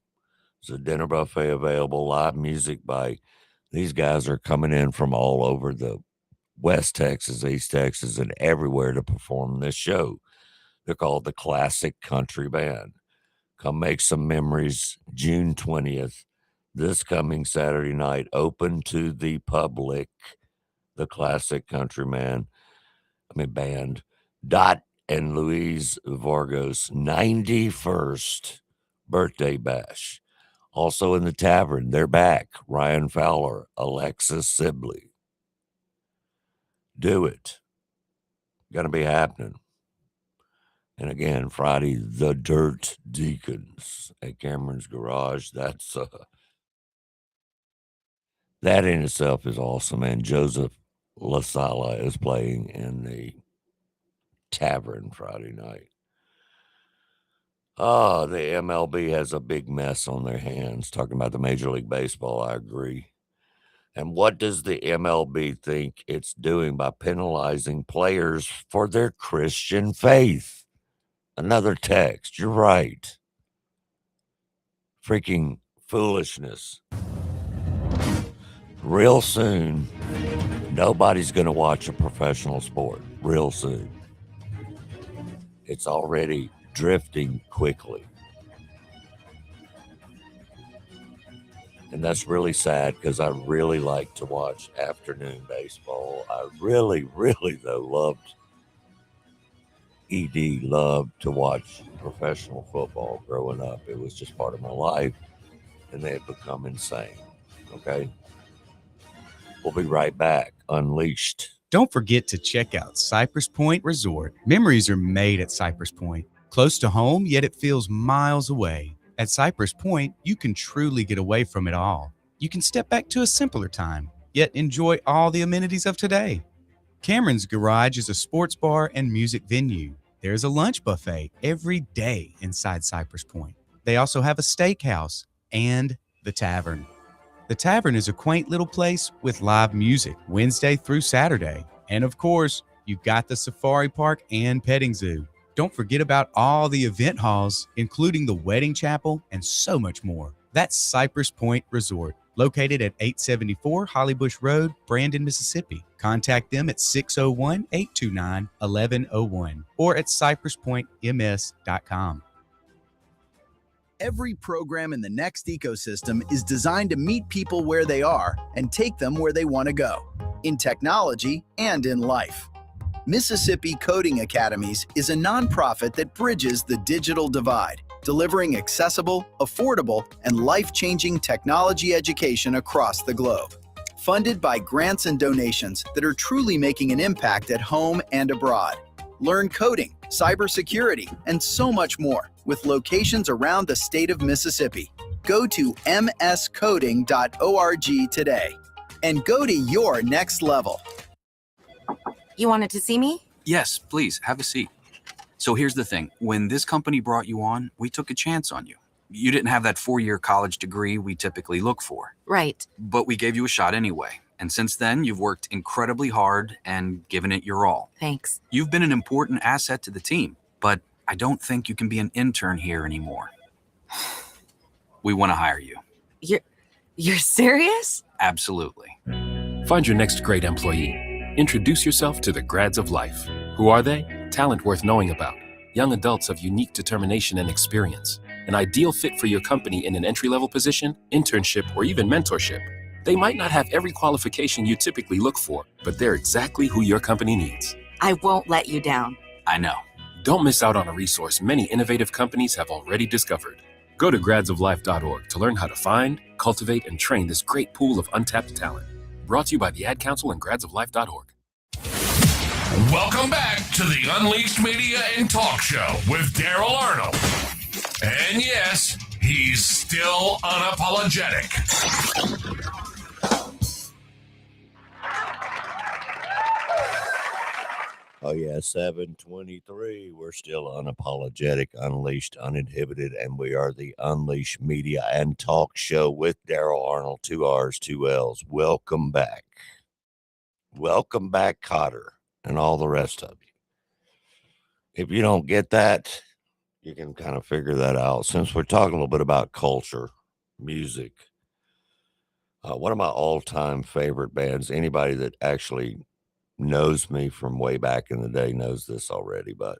S5: There's a dinner buffet available. Live music by these guys are coming in from all over the West Texas, East Texas, and everywhere to perform this show. They're called the Classic Country Band. Come make some memories. June 20th, this coming Saturday night, open to the public. The Classic Country Band. Dot and Louise Vargas' 91st birthday bash. Also in the tavern, they're back. Ryan Fowler, Alexis Sibley. Do it. Gonna be happening. And again, Friday, the Dirt Deacons at Cameron's Garage. That's that in itself is awesome. And Joseph LaSala is playing in the tavern Friday night. Oh, the MLB has a big mess on their hands. Talking about the Major League Baseball, I agree. And what does the MLB think it's doing by penalizing players for their Christian faith? Another text. You're right. Freaking foolishness. Real soon, nobody's going to watch a professional sport. Real soon. It's already drifting quickly. And that's really sad because I really like to watch afternoon baseball. I really, though, loved to watch professional football growing up. It was just part of my life, and they have become insane. Okay? We'll be right back. Unleashed.
S17: Don't forget to check out Cypress Point Resort. Memories are made at Cypress Point. Close to home, yet it feels miles away. At Cypress Point, you can truly get away from it all. You can step back to a simpler time. yet enjoy all the amenities of today. Cameron's Garage is a sports bar and music venue. There's a lunch buffet every day inside Cypress Point. They also have a steakhouse and the tavern. The tavern is a quaint little place with live music Wednesday through Saturday. And of course, you've got the safari park and petting zoo. Don't forget about all the event halls, including the wedding chapel and so much more. That's Cypress Point Resort, located at 874 Hollybush Road, Brandon, Mississippi. Contact them at 601-829-1101 or at cypresspointms.com.
S18: Every program in the Next ecosystem is designed to meet people where they are and take them where they want to go, in technology and in life. Mississippi Coding Academies is a nonprofit that bridges the digital divide, delivering accessible, affordable, and life-changing technology education across the globe. Funded by grants and donations that are truly making an impact at home and abroad. Learn coding, cybersecurity, and so much more with locations around the state of Mississippi. Go to mscoding.org today and go to your next level.
S19: You wanted to see me?
S20: Yes, please, have a seat. So here's the thing. When this company brought you on, we took a chance on you. You didn't have that 4-year college degree we typically look for.
S19: Right.
S20: But we gave you a shot anyway. And since then, you've worked incredibly hard and given it your all.
S19: Thanks.
S20: You've been an important asset to the team, but I don't think you can be an intern here anymore. We want to hire you.
S19: You're serious?
S20: Absolutely.
S21: Find your next great employee. Introduce yourself to the Grads of Life. Who are they? Talent worth knowing about. Young adults of unique determination and experience. An ideal fit for your company in an entry-level position, internship, or even mentorship. They might not have every qualification you typically look for, but they're exactly who your company needs.
S19: I won't let you down.
S20: I know.
S21: Don't miss out on a resource many innovative companies have already discovered. Go to gradsoflife.org to learn how to find, cultivate, and train this great pool of untapped talent. Brought to you by the Ad Council and gradsoflife.org.
S1: Welcome back to the Unleashed Media and Talk Show with Daryl Arnold. And yes, he's still unapologetic.
S5: Oh yeah, 723. We're still unapologetic, unleashed, uninhibited, and we are the Unleashed Media and Talk Show with Daryl Arnold, 2 R's, 2 L's. Welcome back. Welcome back, Cotter, and all the rest of you. If you don't get that, you can kind of figure that out. Since we're talking a little bit about culture, music, one of my all-time favorite bands, anybody that actually knows me from way back in the day knows this already, but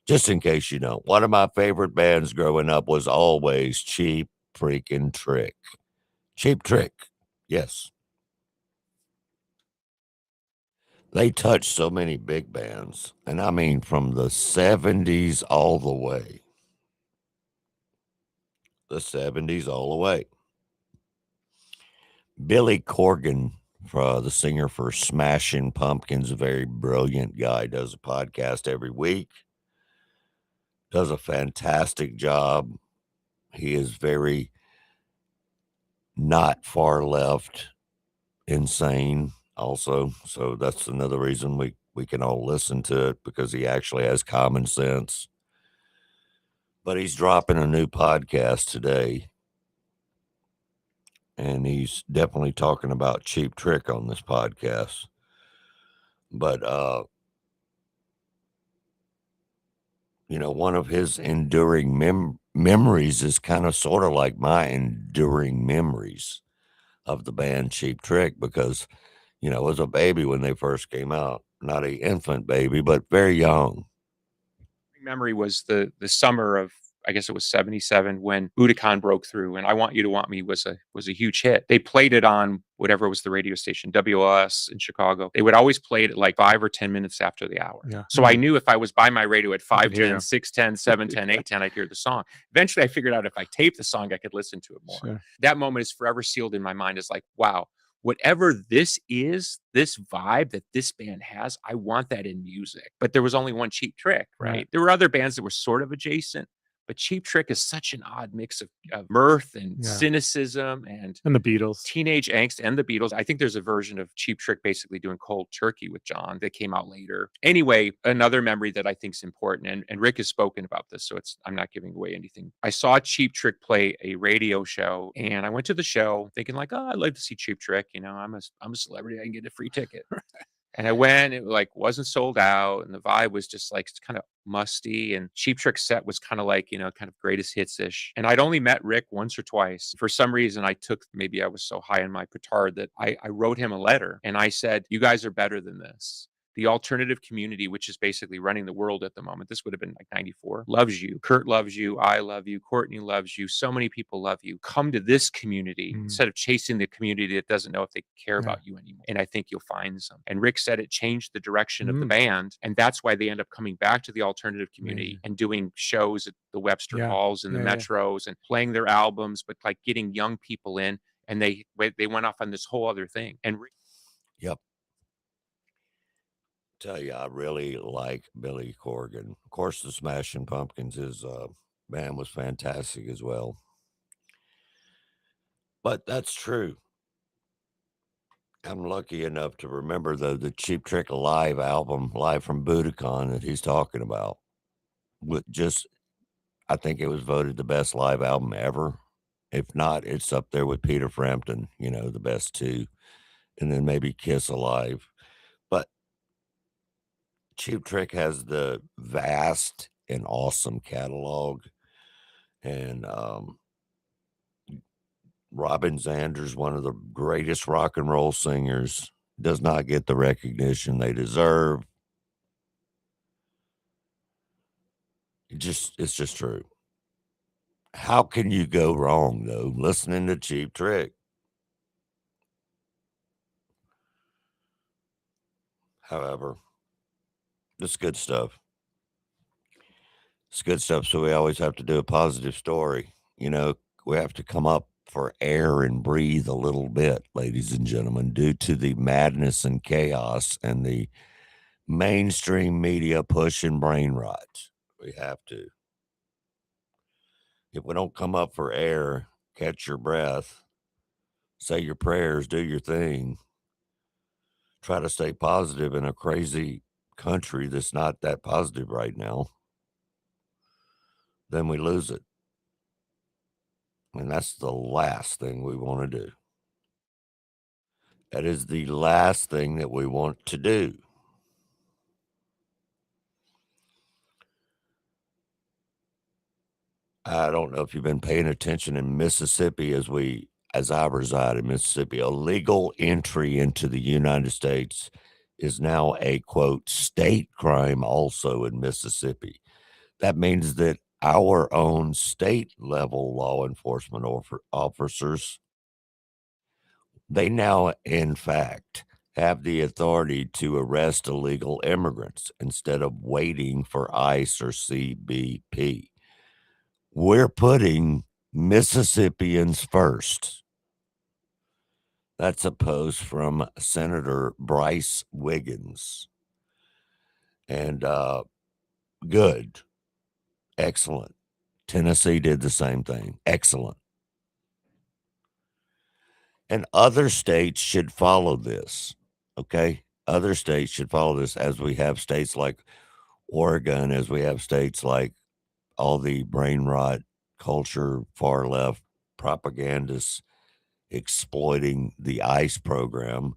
S5: just in case you don't, one of my favorite bands growing up was always Cheap freaking Trick. Cheap Trick, yes. They touched so many big bands, and I mean from the 70s all the way. The 70s all the way. Billy Corgan, the singer for Smashing Pumpkins, a very brilliant guy, does a podcast every week, does a fantastic job. He is very not far left, insane also. So that's another reason we can all listen to it, because he actually has common sense. But he's dropping a new podcast today, and he's definitely talking about Cheap Trick on this podcast. But, one of his enduring memories is kind of sort of like my enduring memories of the band Cheap Trick, because, I was a baby when they first came out. Not an infant baby, but very young.
S22: Memory was the summer of, I guess it was 77, when Budokan broke through, and I Want You to Want Me was a huge hit. They played it on whatever was the radio station, WLS in Chicago. They would always play it at like 5 or 10 minutes after the hour. Yeah. So I knew if I was by my radio at 5:10, 6:10, 7:10, 8:10, I'd hear the song. Eventually I figured out if I taped the song, I could listen to it more. Sure. That moment is forever sealed in my mind as like, wow, whatever this is, this vibe that this band has, I want that in music. But there was only one Cheap Trick, right? There were other bands that were sort of adjacent, But Cheap Trick is such an odd mix of mirth and cynicism and
S2: the Beatles,
S22: teenage angst, and the Beatles. I think there's a version of Cheap Trick basically doing Cold Turkey with John that came out later. Anyway, another memory that I think is important, and Rick has spoken about this, so I'm not giving away anything. I saw Cheap Trick play a radio show, and I went to the show thinking like, oh, I'd like to see Cheap Trick. You know, I'm a celebrity, I can get a free ticket. And I went, it like wasn't sold out, and the vibe was just like kind of musty. And Cheap Trick's set was kind of like, you know, kind of greatest hits ish. And I'd only met Rick once or twice. For some reason, maybe I was so high on my petard that I wrote him a letter and I said, you guys are better than this. The alternative community, which is basically running the world at the moment, this would have been like 94, loves you. Kurt loves you. I love you. Courtney loves you. So many people love you. Come to this community instead of chasing the community that doesn't know if they care about you anymore. And I think you'll find some. And Rick said it changed the direction of the band. And that's why they end up coming back to the alternative community and doing shows at the Webster Halls and the Metros and playing their albums, but like getting young people in. And they went off on this whole other thing. And
S5: Yep. Tell you, I really like Billy Corgan. Of course, the Smashing Pumpkins, his band was fantastic as well. But that's true. I'm lucky enough to remember the Cheap Trick live album, live from Budokan, that he's talking about. I think it was voted the best live album ever. If not, it's up there with Peter Frampton, you know, the best two, and then maybe Kiss Alive. But Cheap Trick has the vast and awesome catalog, and Robin Zander's one of the greatest rock and roll singers, does not get the recognition they deserve. It's just true. How can you go wrong, though, listening to Cheap Trick? However, it's good stuff. It's good stuff, so we always have to do a positive story. You know, we have to come up for air and breathe a little bit, ladies and gentlemen, due to the madness and chaos and the mainstream media push and brain rot. We have to. If we don't come up for air, catch your breath, say your prayers, do your thing, try to stay positive in a crazy country that's not that positive right now, then we lose it. And that's the last thing we want to do. That is the last thing that we want to do. I don't know if you've been paying attention in Mississippi as I reside in Mississippi, illegal entry into the United States is now a, quote, state crime also in Mississippi. That means that our own state level law enforcement officers, they now, in fact, have the authority to arrest illegal immigrants instead of waiting for ICE or CBP. We're putting Mississippians first. That's a post from Senator Bryce Wiggins. And good. Excellent. Tennessee did the same thing. Excellent. And other states should follow this. Okay? Other states should follow this, as we have states like Oregon, as we have states like all the brain rot, culture, far left propagandists exploiting the ICE program.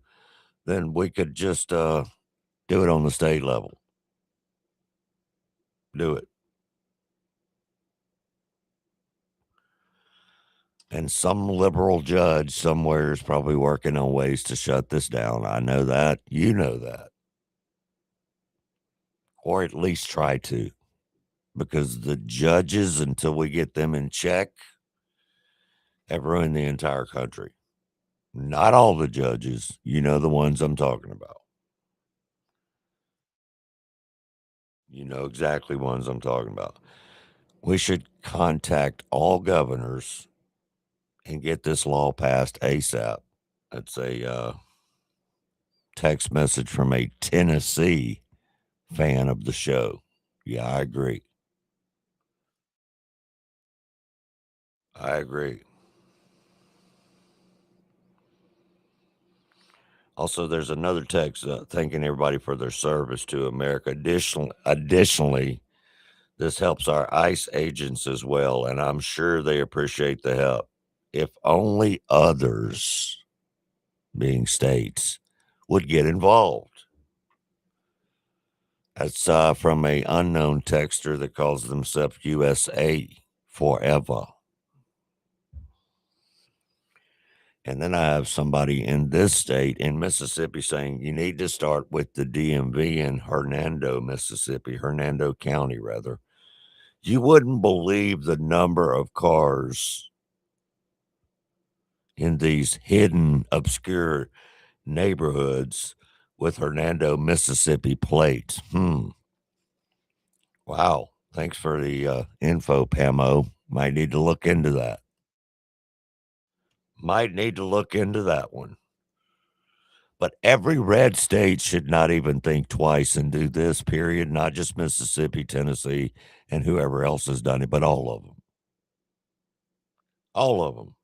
S5: Then we could just do it on the state level. Do it. And some liberal judge somewhere is probably working on ways to shut this down. I know that. You know that. Or at least try to. Because the judges, until we get them in check, have ruined the entire country. Not all the judges. You know the ones I'm talking about. You know exactly ones I'm talking about. We should contact all governors and get this law passed ASAP. That's a text message from a Tennessee fan of the show. Yeah, I agree. I agree. Also, there's another text thanking everybody for their service to America. Additionally, this helps our ICE agents as well, and I'm sure they appreciate the help. If only others, being states, would get involved. That's from a unknown texter that calls themselves USA Forever. And then I have somebody in this state, in Mississippi, saying you need to start with the DMV in Hernando, Mississippi, Hernando County, rather. You wouldn't believe the number of cars in these hidden, obscure neighborhoods with Hernando, Mississippi plates. Wow. Thanks for the info, Pamo. Might need to look into that. Might need to look into that one. But every red state should not even think twice and do this, period. Not just Mississippi, Tennessee, and whoever else has done it, but all of them. All of them.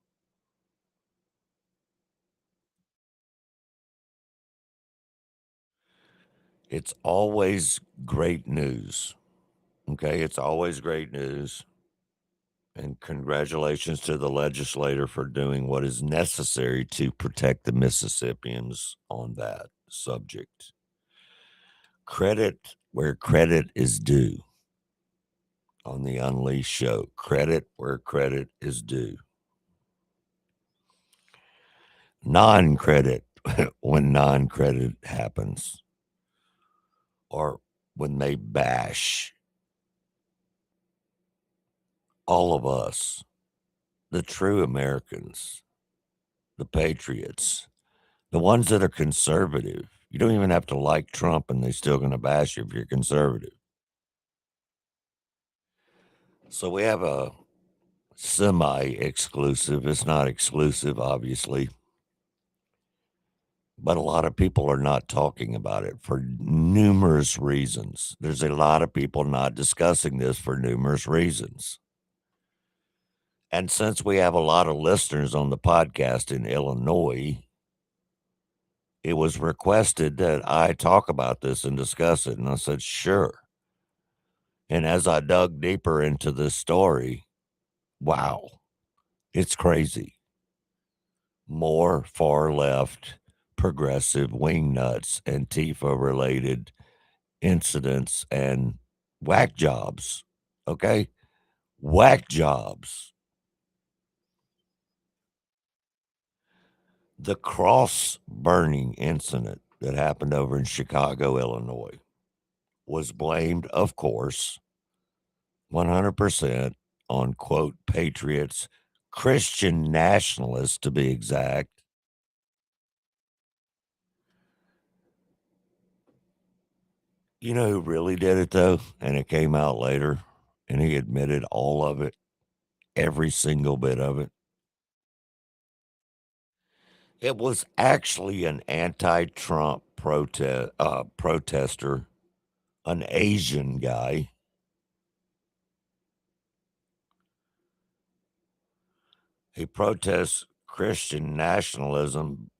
S5: It's always great news. Okay, it's always great news. And congratulations to the legislator for doing what is necessary to protect the Mississippians on that subject. Credit where credit is due on the Unleashed show. Credit where credit is due. Non-credit when non-credit happens, or when they bash all of us, the true Americans, the patriots, the ones that are conservative. You don't even have to like Trump and they're still going to bash you if you're conservative. So we have a semi-exclusive. It's not exclusive, obviously. But a lot of people are not talking about it for numerous reasons. There's a lot of people not discussing this for numerous reasons. And since we have a lot of listeners on the podcast in Illinois, it was requested that I talk about this and discuss it. And I said, sure. And as I dug deeper into this story, wow, it's crazy. More far left, progressive wingnuts, Antifa related incidents and whack jobs. Okay? Whack jobs. The cross burning incident that happened over in Chicago, Illinois, was blamed, of course, 100% on, quote, patriots, Christian nationalists to be exact. You know who really did it, though? And it came out later, and he admitted all of it, every single bit of it. It was actually an anti-Trump protester, an Asian guy. He protests Christian nationalism,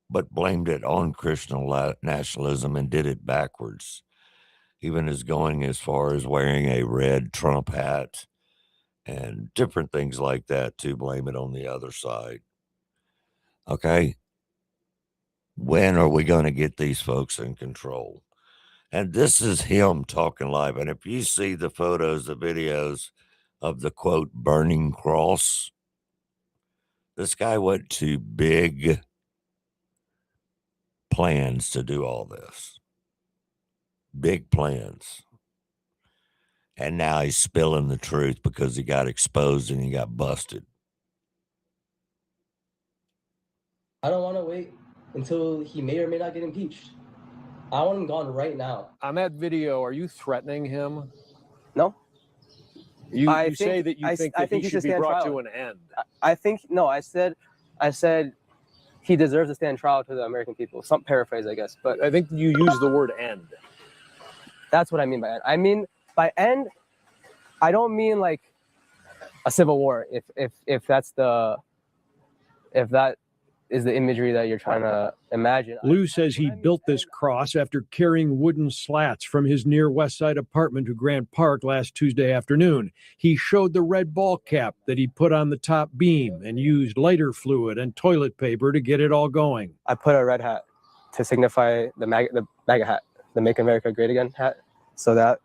S5: but blamed it on Christian nationalism and did it backwards. Even as going as far as wearing a red Trump hat and different things like that to blame it on the other side. Okay. When are we going to get these folks in control? And this is him talking live. And if you see the photos, the videos of the quote burning cross, this guy went to big plans to do all this. Big plans. And now he's spilling the truth because he got exposed and he got busted.
S2: I don't want to wait until he may or may not get impeached. I want him gone right now.
S4: On that video, are you threatening him?
S2: No.
S4: You
S2: I
S4: say
S2: think-
S4: that you think that he should be
S2: stand
S4: brought
S2: trial.
S4: to an end.
S2: I think no. I said he deserves to stand trial to the American people. Some paraphrase, I guess, but
S4: I think you use the word end.
S2: That's what I mean by end. I mean by end, I don't mean like a civil war. If that is the imagery that you're trying to imagine.
S3: Lou says he built this cross after carrying wooden slats from his near West Side apartment to Grant Park last Tuesday afternoon. He showed the red ball cap that he put on the top beam and used lighter fluid and toilet paper to get it all going.
S2: I put a red hat to signify the MAGA hat, the Make America Great Again hat. So that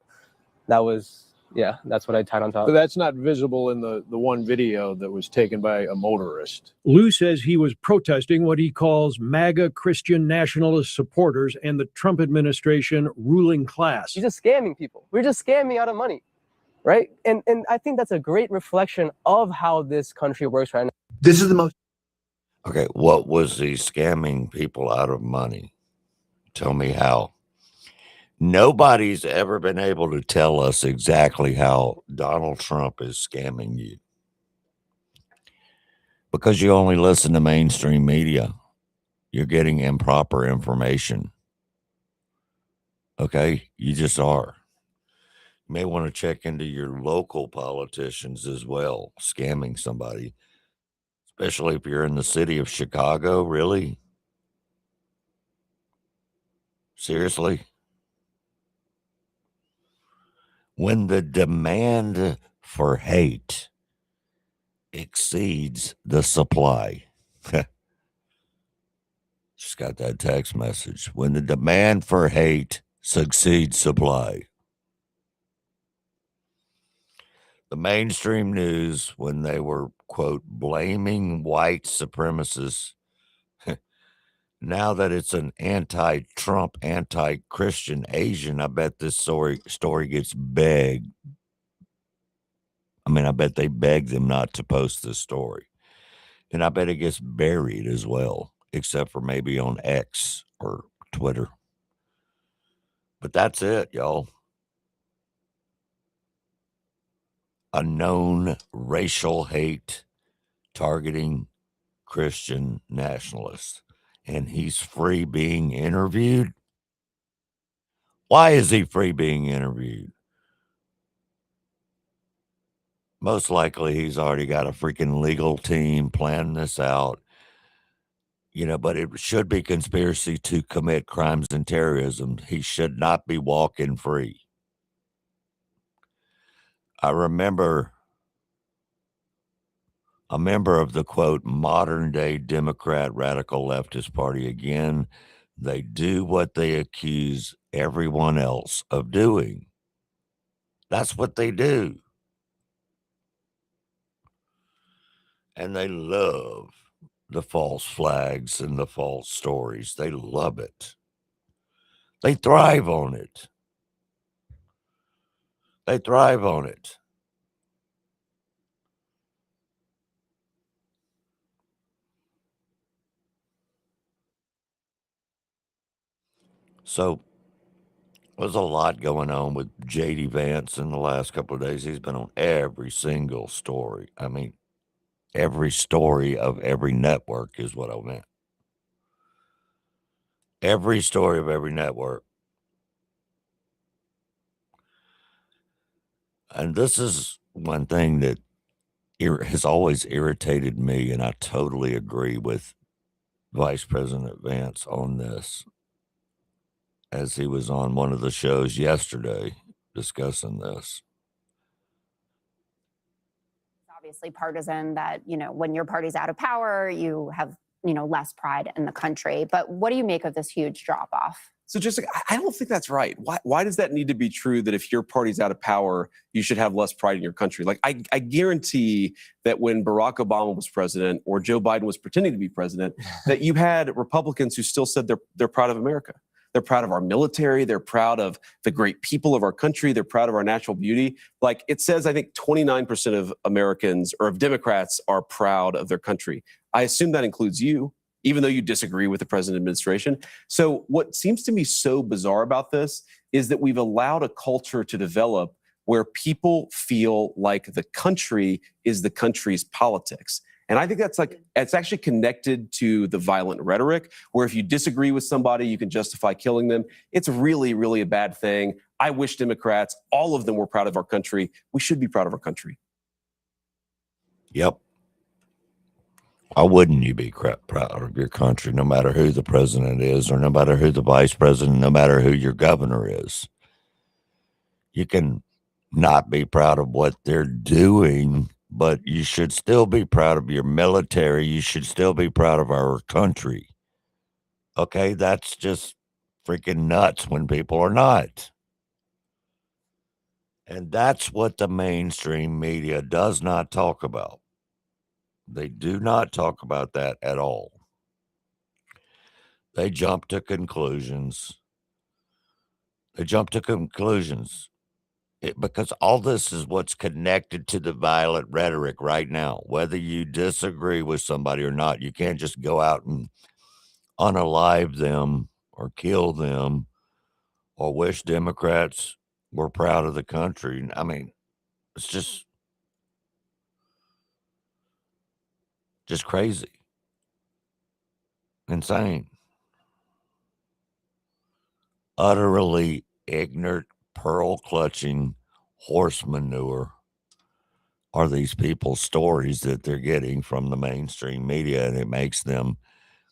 S2: was, yeah, that's what I tied on top.
S4: So that's not visible in the one video that was taken by a motorist.
S3: Lou says he was protesting what he calls MAGA Christian nationalist supporters and the Trump administration ruling class.
S2: You're just scamming people. We're just scamming out of money, right? And I think that's a great reflection of how this country works right now.
S5: This is the most. Okay, what was he scamming people out of money? Tell me how. Nobody's ever been able to tell us exactly how Donald Trump is scamming you. Because you only listen to mainstream media. You're getting improper information. Okay? You just are. You may want to check into your local politicians as well, scamming somebody. Especially if you're in the city of Chicago, really? Seriously? When the demand for hate exceeds the supply. Just got that text message. When the demand for hate succeeds supply. The mainstream news, when they were, quote, blaming white supremacists, now that it's an anti-Trump, anti-Christian Asian, I bet this story gets begged. I mean, I bet they beg them not to post this story. And I bet it gets buried as well, except for maybe on X or Twitter. But that's it, y'all. A known racial hate targeting Christian nationalists. And he's free being interviewed? Why is he free being interviewed? Most likely he's already got a freaking legal team planning this out. You know, but it should be conspiracy to commit crimes and terrorism. He should not be walking free. I remember a member of the, quote, modern-day Democrat radical leftist party. Again, they do what they accuse everyone else of doing. That's what they do. And they love the false flags and the false stories. They love it. They thrive on it. They thrive on it. So there's a lot going on with J.D. Vance in the last couple of days. He's been on every single story. I mean, every story of every network is what I meant. Every story of every network. And this is one thing that has always irritated me, and I totally agree with Vice President Vance on this, as he was on one of the shows yesterday discussing this.
S7: Obviously partisan that, you know, when your party's out of power, you have, you know, less pride in the country. But what do you make of this huge drop off?
S16: So just like, I don't think that's right. Why does that need to be true that if your party's out of power, you should have less pride in your country? Like, I guarantee that when Barack Obama was president or Joe Biden was pretending to be president, that you had Republicans who still said they're proud of America. They're proud of our military. They're proud of the great people of our country. They're proud of our natural beauty. Like it says, I think 29% of Americans or of Democrats are proud of their country. I assume that includes you, even though you disagree with the present administration. So what seems to me so bizarre about this is that we've allowed a culture to develop where people feel like the country is the country's politics. And I think that's it's actually connected to the violent rhetoric, where if you disagree with somebody, you can justify killing them. It's really, really a bad thing. I wish Democrats, all of them, were proud of our country. We should be proud of our country.
S5: Yep. Why wouldn't you be proud of your country, no matter who the president is, or no matter who the vice president, no matter who your governor is? You can not be proud of what they're doing, but you should still be proud of your military. You should still be proud of our country. Okay, that's just freaking nuts when people are not. And that's what the mainstream media does not talk about. They do not talk about that at all. They jump to conclusions. Because all this is what's connected to the violent rhetoric right now. Whether you disagree with somebody or not, you can't just go out and unalive them or kill them or wish Democrats were proud of the country. I mean, it's just crazy. Insane. Utterly ignorant, pearl-clutching horse manure are these people's stories that they're getting from the mainstream media, and it makes them,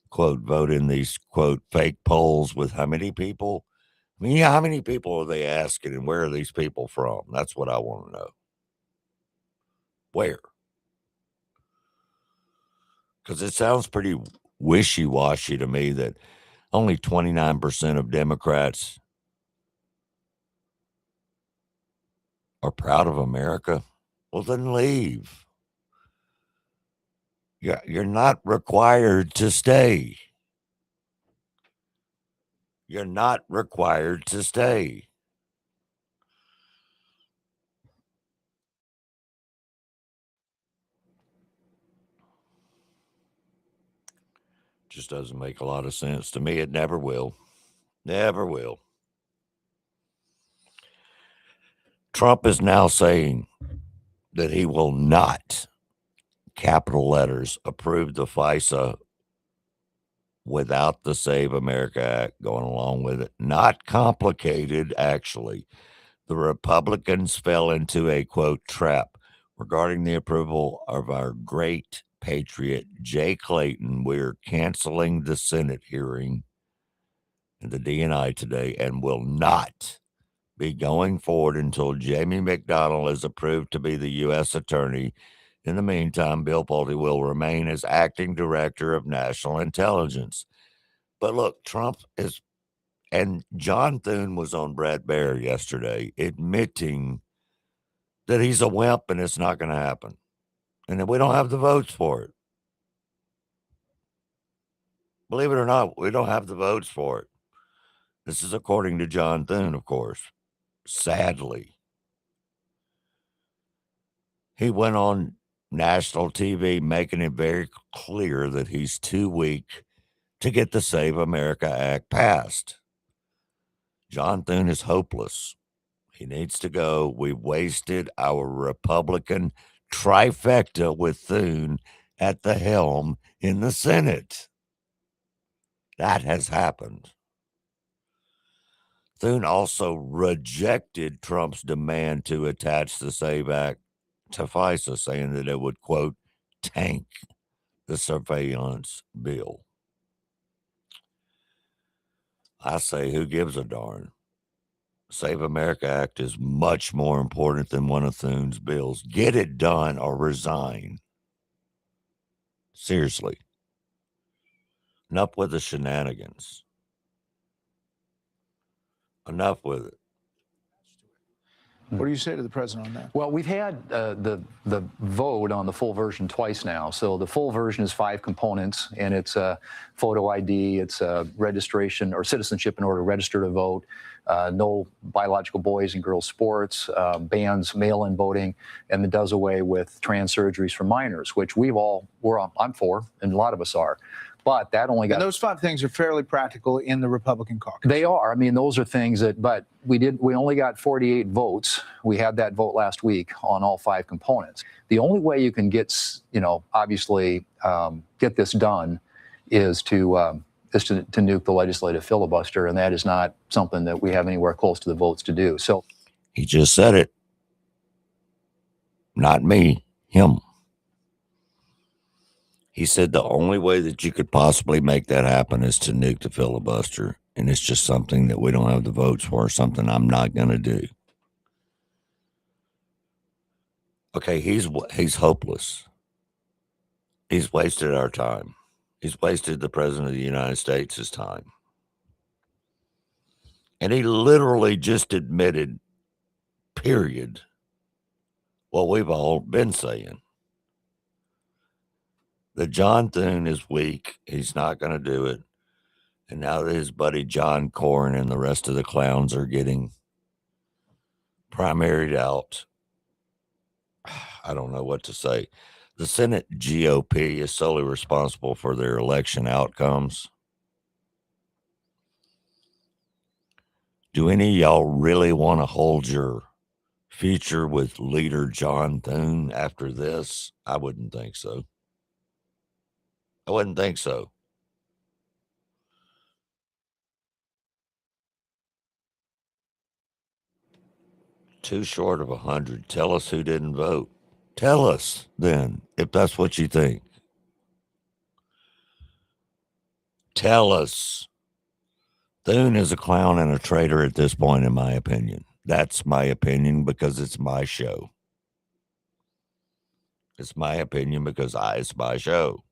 S5: quote, vote in these, quote, fake polls with how many people? I mean, how many people are they asking, and where are these people from? That's what I want to know. Where? Because it sounds pretty wishy-washy to me that only 29% of Democrats are proud of America. Well, then leave. You're not required to stay. You're not required to stay. Just doesn't make a lot of sense to me. It never will. Never will. Trump is now saying that he will not, capital letters, approve the FISA without the Save America Act going along with it. Not complicated, actually. The Republicans fell into a, quote, trap regarding the approval of our great patriot, Jay Clayton. We're canceling the Senate hearing in the DNI today and will not be going forward until Jamie McDonnell is approved to be the U.S. Attorney. In the meantime, Bill Pulte will remain as acting director of national intelligence. But look, Trump is, and John Thune was on Brad Baer yesterday admitting that he's a wimp and it's not going to happen. And that we don't have the votes for it. Believe it or not, we don't have the votes for it. This is according to John Thune, of course. Sadly. He went on national TV making it very clear that he's too weak to get the Save America Act passed. John Thune is hopeless. He needs to go. We wasted our Republican trifecta with Thune at the helm in the Senate. That has happened. Thune also rejected Trump's demand to attach the Save Act to FISA, saying that it would, quote, tank the surveillance bill. I say, who gives a darn? Save America Act is much more important than one of Thune's bills. Get it done or resign. Seriously. Enough with the shenanigans. Enough with it.
S6: What do you say to the president on that?
S8: Well, we've had the vote on the full version twice now. So the full version is 5 components, and it's photo ID, it's registration or citizenship in order to register to vote, no biological boys and girls sports, bans mail-in voting, and it does away with trans surgeries for minors, which I'm for, and a lot of us are. But that only got...
S6: And those 5 things are fairly practical in the Republican caucus.
S8: They are. I mean, those are things that, but we only got 48 votes. We had that vote last week on all 5 components. The only way you can get, obviously get this done is to nuke the legislative filibuster, and that is not something that we have anywhere close to the votes to do. So
S5: he just said it. Not me, him. He said the only way that you could possibly make that happen is to nuke the filibuster. And it's just something that we don't have the votes for, something I'm not going to do. Okay, he's hopeless. He's wasted our time. He's wasted the President of the United States' time. And he literally just admitted, period, what we've all been saying. That John Thune is weak. He's not going to do it. And now that his buddy John Cornyn and the rest of the clowns are getting primaried out, I don't know what to say. The Senate GOP is solely responsible for their election outcomes. Do any of y'all really want to hold your future with leader John Thune after this? I wouldn't think so. I wouldn't think so. Too short of 100. Tell us who didn't vote. Tell us then, if that's what you think. Tell us. Thune is a clown and a traitor at this point, in my opinion. That's my opinion because it's my show. It's my opinion because it's my show.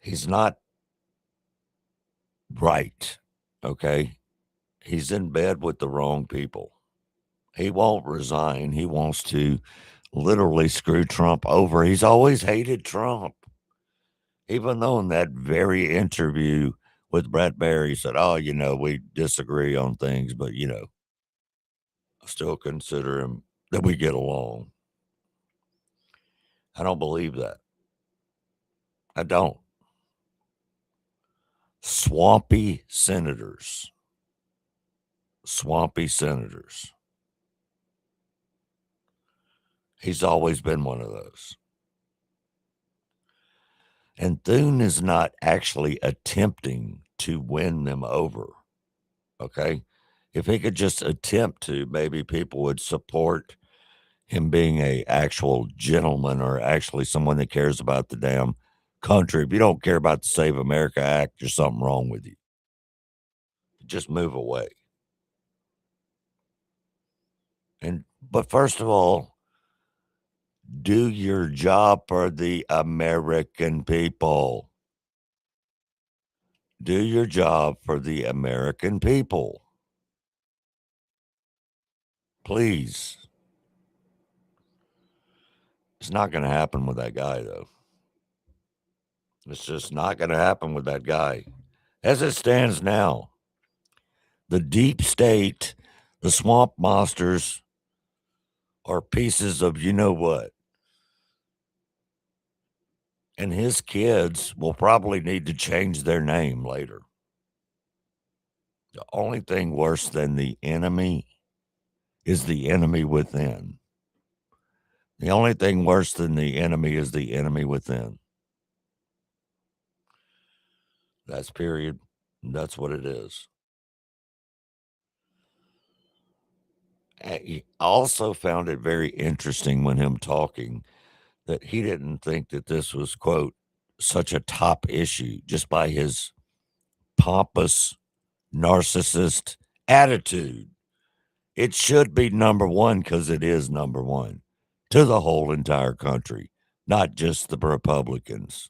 S5: He's not right, okay? He's in bed with the wrong people. He won't resign. He wants to literally screw Trump over. He's always hated Trump. Even though in that very interview with Brett Barry said, oh, we disagree on things, but, I still consider him that we get along. I don't believe that. I don't. Swampy senators. Swampy senators. He's always been one of those. And Thune is not actually attempting to win them over. Okay? If he could just attempt to, maybe people would support him being a actual gentleman or actually someone that cares about the damn country. If you don't care about the Save America Act, there's something wrong with you. Just move away. But first of all, do your job for the American people. Do your job for the American people. Please. It's not going to happen with that guy, though. It's just not going to happen with that guy. As it stands now, the deep state, the swamp monsters are pieces of you-know-what. And his kids will probably need to change their name later. The only thing worse than the enemy is the enemy within. The only thing worse than the enemy is the enemy within. That's period. That's what it is. I also found it very interesting when him talking that he didn't think that this was, quote, such a top issue just by his pompous, narcissist attitude. It should be number one because it is number one to the whole entire country, not just the Republicans.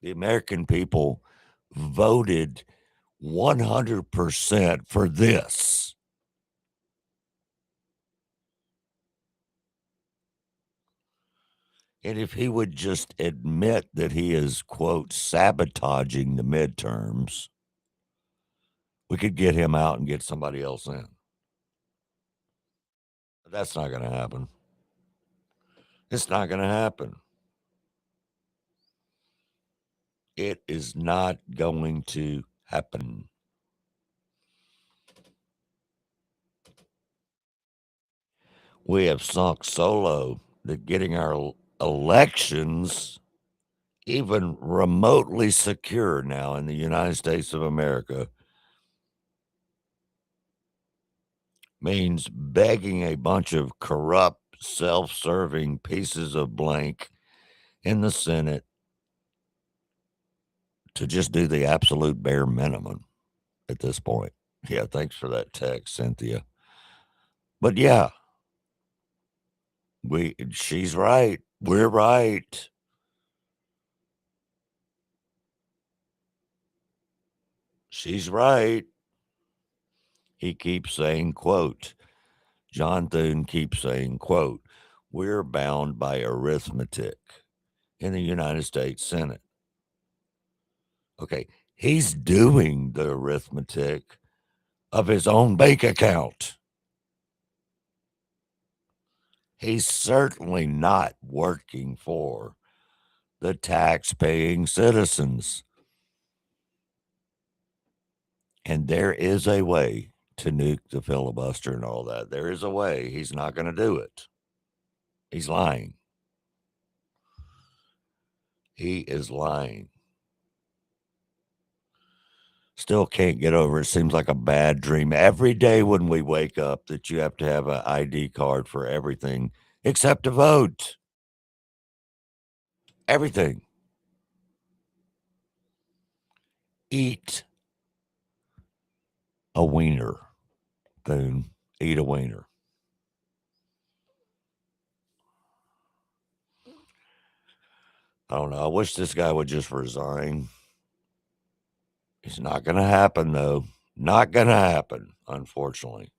S5: The American people voted 100% for this. And if he would just admit that he is, quote, sabotaging the midterms, we could get him out and get somebody else in. But that's not going to happen. It's not going to happen. It is not going to happen. We have sunk so low that getting our elections even remotely secure now in the United States of America means begging a bunch of corrupt, self-serving pieces of blank in the Senate to just do the absolute bare minimum at this point. Yeah, thanks for that text, Cynthia. But yeah, she's right. We're right. She's right. He keeps saying, quote, John Thune keeps saying, quote, we're bound by arithmetic in the United States Senate. Okay, he's doing the arithmetic of his own bank account. He's certainly not working for the tax-paying citizens. And there is a way to nuke the filibuster and all that. There is a way. He's not going to do it. He's lying. He is lying. Still can't get over it. Seems like a bad dream. Every day when we wake up that you have to have an ID card for everything except to vote. Everything. Eat a wiener. Boom. Eat a wiener. I don't know. I wish this guy would just resign. It's not going to happen, though. Not going to happen, unfortunately.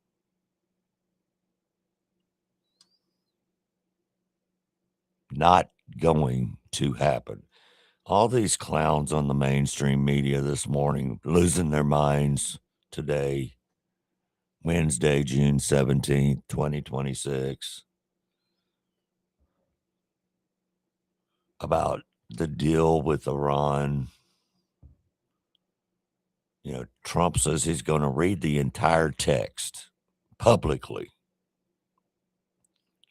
S5: Not going to happen. All these clowns on the mainstream media this morning losing their minds today, Wednesday, June 17th, 2026, about the deal with Iran. You know, Trump says he's going to read the entire text publicly.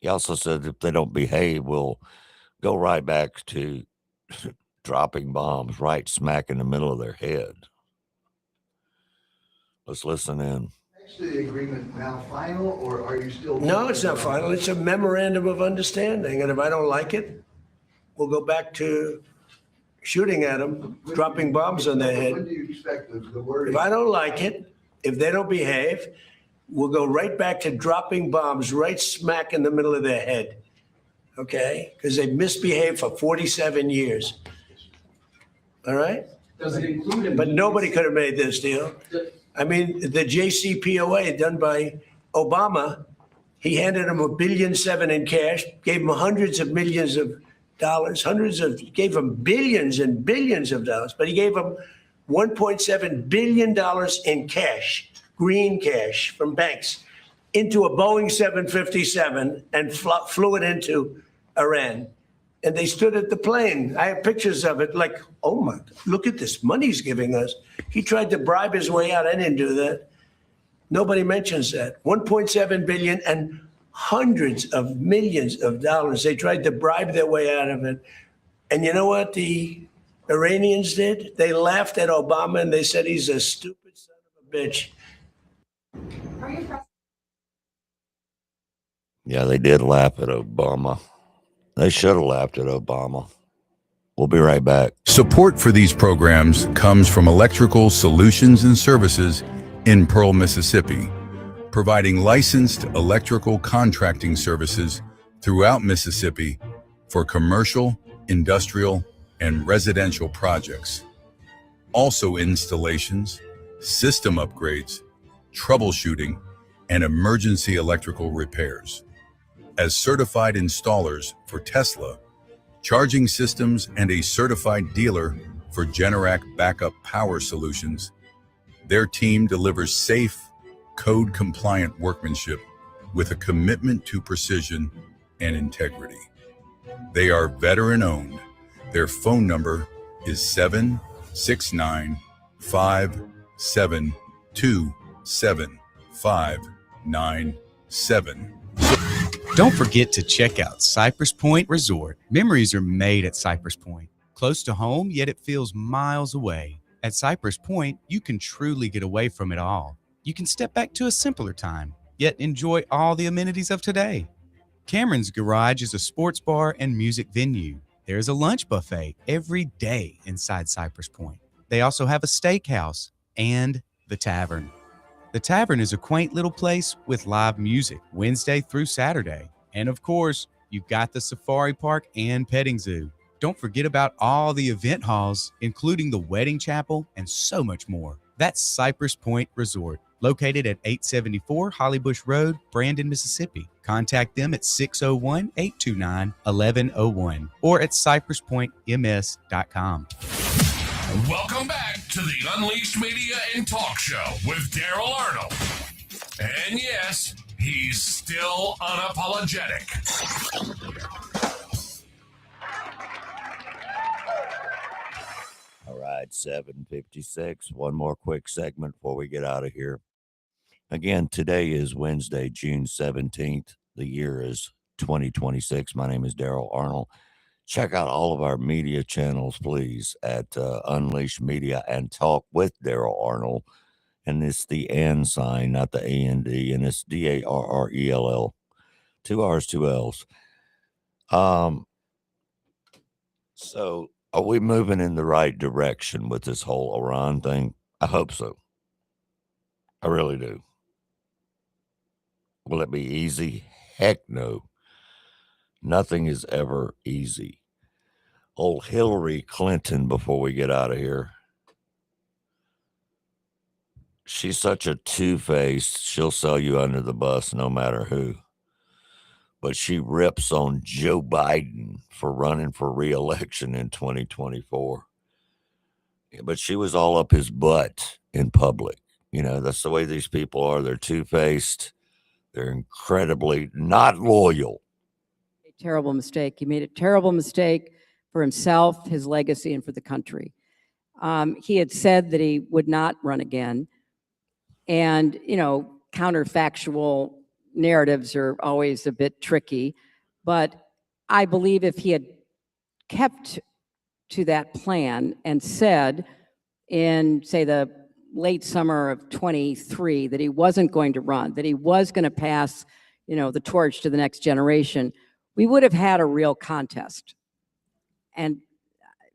S5: He also said if they don't behave, we'll go right back to dropping bombs right smack in the middle of their head. Let's listen in.
S9: Is the agreement now final, or are you still?
S10: No, it's not final. It's a memorandum of understanding. And if I don't like it, we'll go back to shooting at them, dropping bombs on their head.
S9: When do you expect the word?
S10: If I don't like it, if they don't behave, we'll go right back to dropping bombs right smack in the middle of their head. Okay? Because they've misbehaved for 47 years. All right?
S9: Does it include?
S10: But nobody could have made this deal. I mean, the JCPOA done by Obama, he handed him $1.7 billion in cash, gave him hundreds of millions of dollars, gave him billions and billions of dollars, but he gave him $1.7 billion in cash, green cash from banks, into a Boeing 757 and flew it into Iran. And they stood at the plane. I have pictures of it like, oh my, look at this money he's giving us. He tried to bribe his way out. I didn't do that. Nobody mentions that. 1.7 billion and hundreds of millions of dollars. They tried to bribe their way out of it. And you know what the Iranians did? They laughed at Obama and they said he's a stupid son of a bitch.
S5: Yeah, they did laugh at Obama. They should have laughed at Obama. We'll be right back.
S23: Support for these programs comes from Electrical Solutions and Services in Pearl, Mississippi, providing licensed electrical contracting services throughout Mississippi for commercial, industrial, and residential projects. Also installations, system upgrades, troubleshooting, and emergency electrical repairs. As certified installers for Tesla, charging systems, and a certified dealer for Generac backup power solutions, their team delivers safe, code-compliant workmanship with a commitment to precision and integrity. They are veteran-owned. Their phone number is 769-572-7597.
S17: Don't forget to check out Cypress Point Resort. Memories are made at Cypress Point. Close to home, yet it feels miles away. At Cypress Point, you can truly get away from it all. You can step back to a simpler time. yet enjoy all the amenities of today. Cameron's Garage is a sports bar and music venue. There's a lunch buffet every day inside Cypress Point. They also have a steakhouse and the tavern. The tavern is a quaint little place with live music Wednesday through Saturday. And of course, you've got the safari park and petting zoo. Don't forget about all the event halls, including the wedding chapel and so much more. That's Cypress Point Resort, located at 874 Hollybush Road, Brandon, Mississippi. Contact them at 601-829-1101 or at cypresspointms.com.
S1: Welcome back to the Unleashed Media and Talk Show with Daryl Arnold. And yes, he's still unapologetic.
S5: All right, 7:56. One more quick segment before we get out of here. Again, today is Wednesday, June 17th. The year is 2026. My name is Daryl Arnold. Check out all of our media channels, please, at Unleashed Media and Talk with Daryl Arnold. And it's the N sign, not the A-N-D, and it's D-A-R-R-E-L-L. 2 R's, 2 L's. So are we moving in the right direction with this whole Iran thing? I hope so. I really do. Will it be easy? Heck no. Nothing is ever easy. Old Hillary Clinton, before we get out of here, she's such a two-faced, she'll sell you under the bus no matter who. But she rips on Joe Biden for running for re-election in 2024. But she was all up his butt in public. You know, that's the way these people are. They're two-faced. They're incredibly not loyal.
S11: A terrible mistake. He made a terrible mistake for himself, his legacy, and for the country. He had said that he would not run again. And, you know, counterfactual narratives are always a bit tricky. But I believe if he had kept to that plan and said in, say, the late summer of 23 that he wasn't going to run, that he was going to pass, you know, the torch to the next generation, we would have had a real contest. And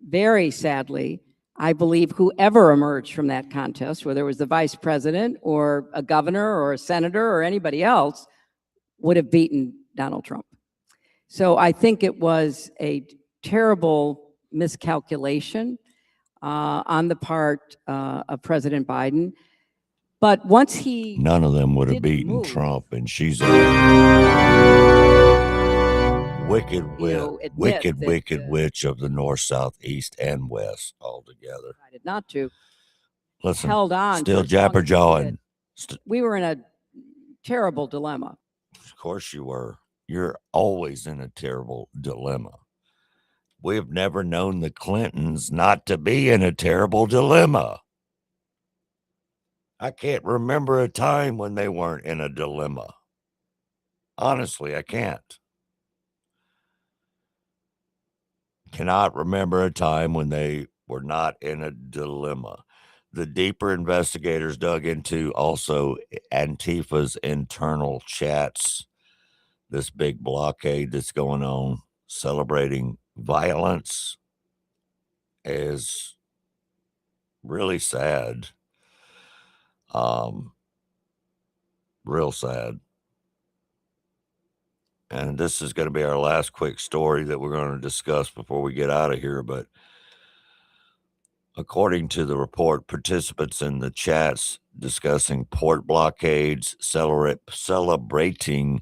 S11: very sadly, I believe whoever emerged from that contest, whether it was the vice president or a governor or a senator or anybody else, would have beaten Donald Trump. So I think it was a terrible miscalculation on the part of President Biden. But once he
S5: None of them would have beaten Trump, and she's a wicked witch of the north, south, east, and west altogether.
S11: Decided not to.
S5: Listen,
S11: held on.
S5: still jabber jawing.
S11: We were in a terrible dilemma.
S5: Of course you were. You're always in a terrible dilemma. We've never known the Clintons not to be in a terrible dilemma. I can't remember a time when they weren't in a dilemma. Honestly, I can't. Cannot remember a time when they were not in a dilemma. The deeper investigators dug into also Antifa's internal chats, this big blockade that's going on, celebrating violence, is really sad. Real sad. And this is going to be our last quick story that we're going to discuss before we get out of here. But according to the report, participants in the chats discussing port blockades, celebrating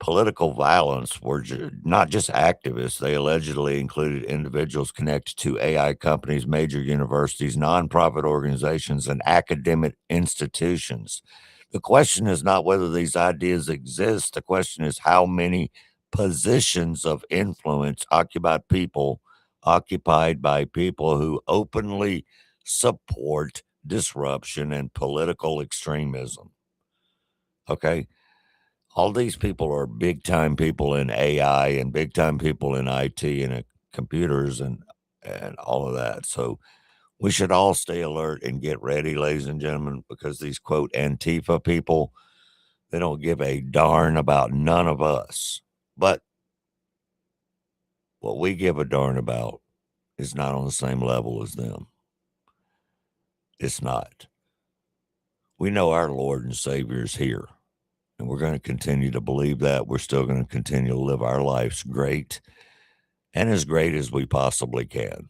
S5: political violence were not just activists. They allegedly included individuals connected to AI companies, major universities, nonprofit organizations, and academic institutions. The question is not whether these ideas exist. The question is how many positions of influence occupied by people who openly support disruption and political extremism. Okay? All these people are big-time people in AI and big-time people in IT and computers and all of that. So we should all stay alert and get ready, ladies and gentlemen, because these, quote, Antifa people, They don't give a darn about none of us. But what we give a darn about is not on the same level as them. It's not. We know our Lord and Savior is here, and we're going to continue to believe that. We're still going to continue to live our lives great and as great as we possibly can.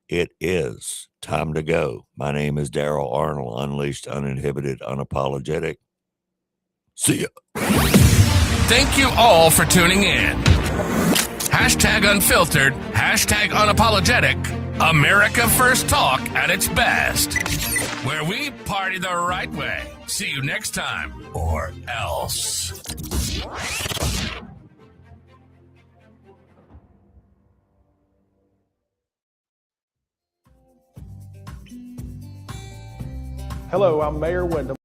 S5: It is time to go. My name is Daryl Arnold, unleashed, uninhibited, unapologetic. See ya.
S1: Thank you all for tuning in. Hashtag unfiltered, hashtag unapologetic, America First Talk at its best, where we party the right way. See you next time, or else.
S12: Hello, I'm Mayor Wyndham.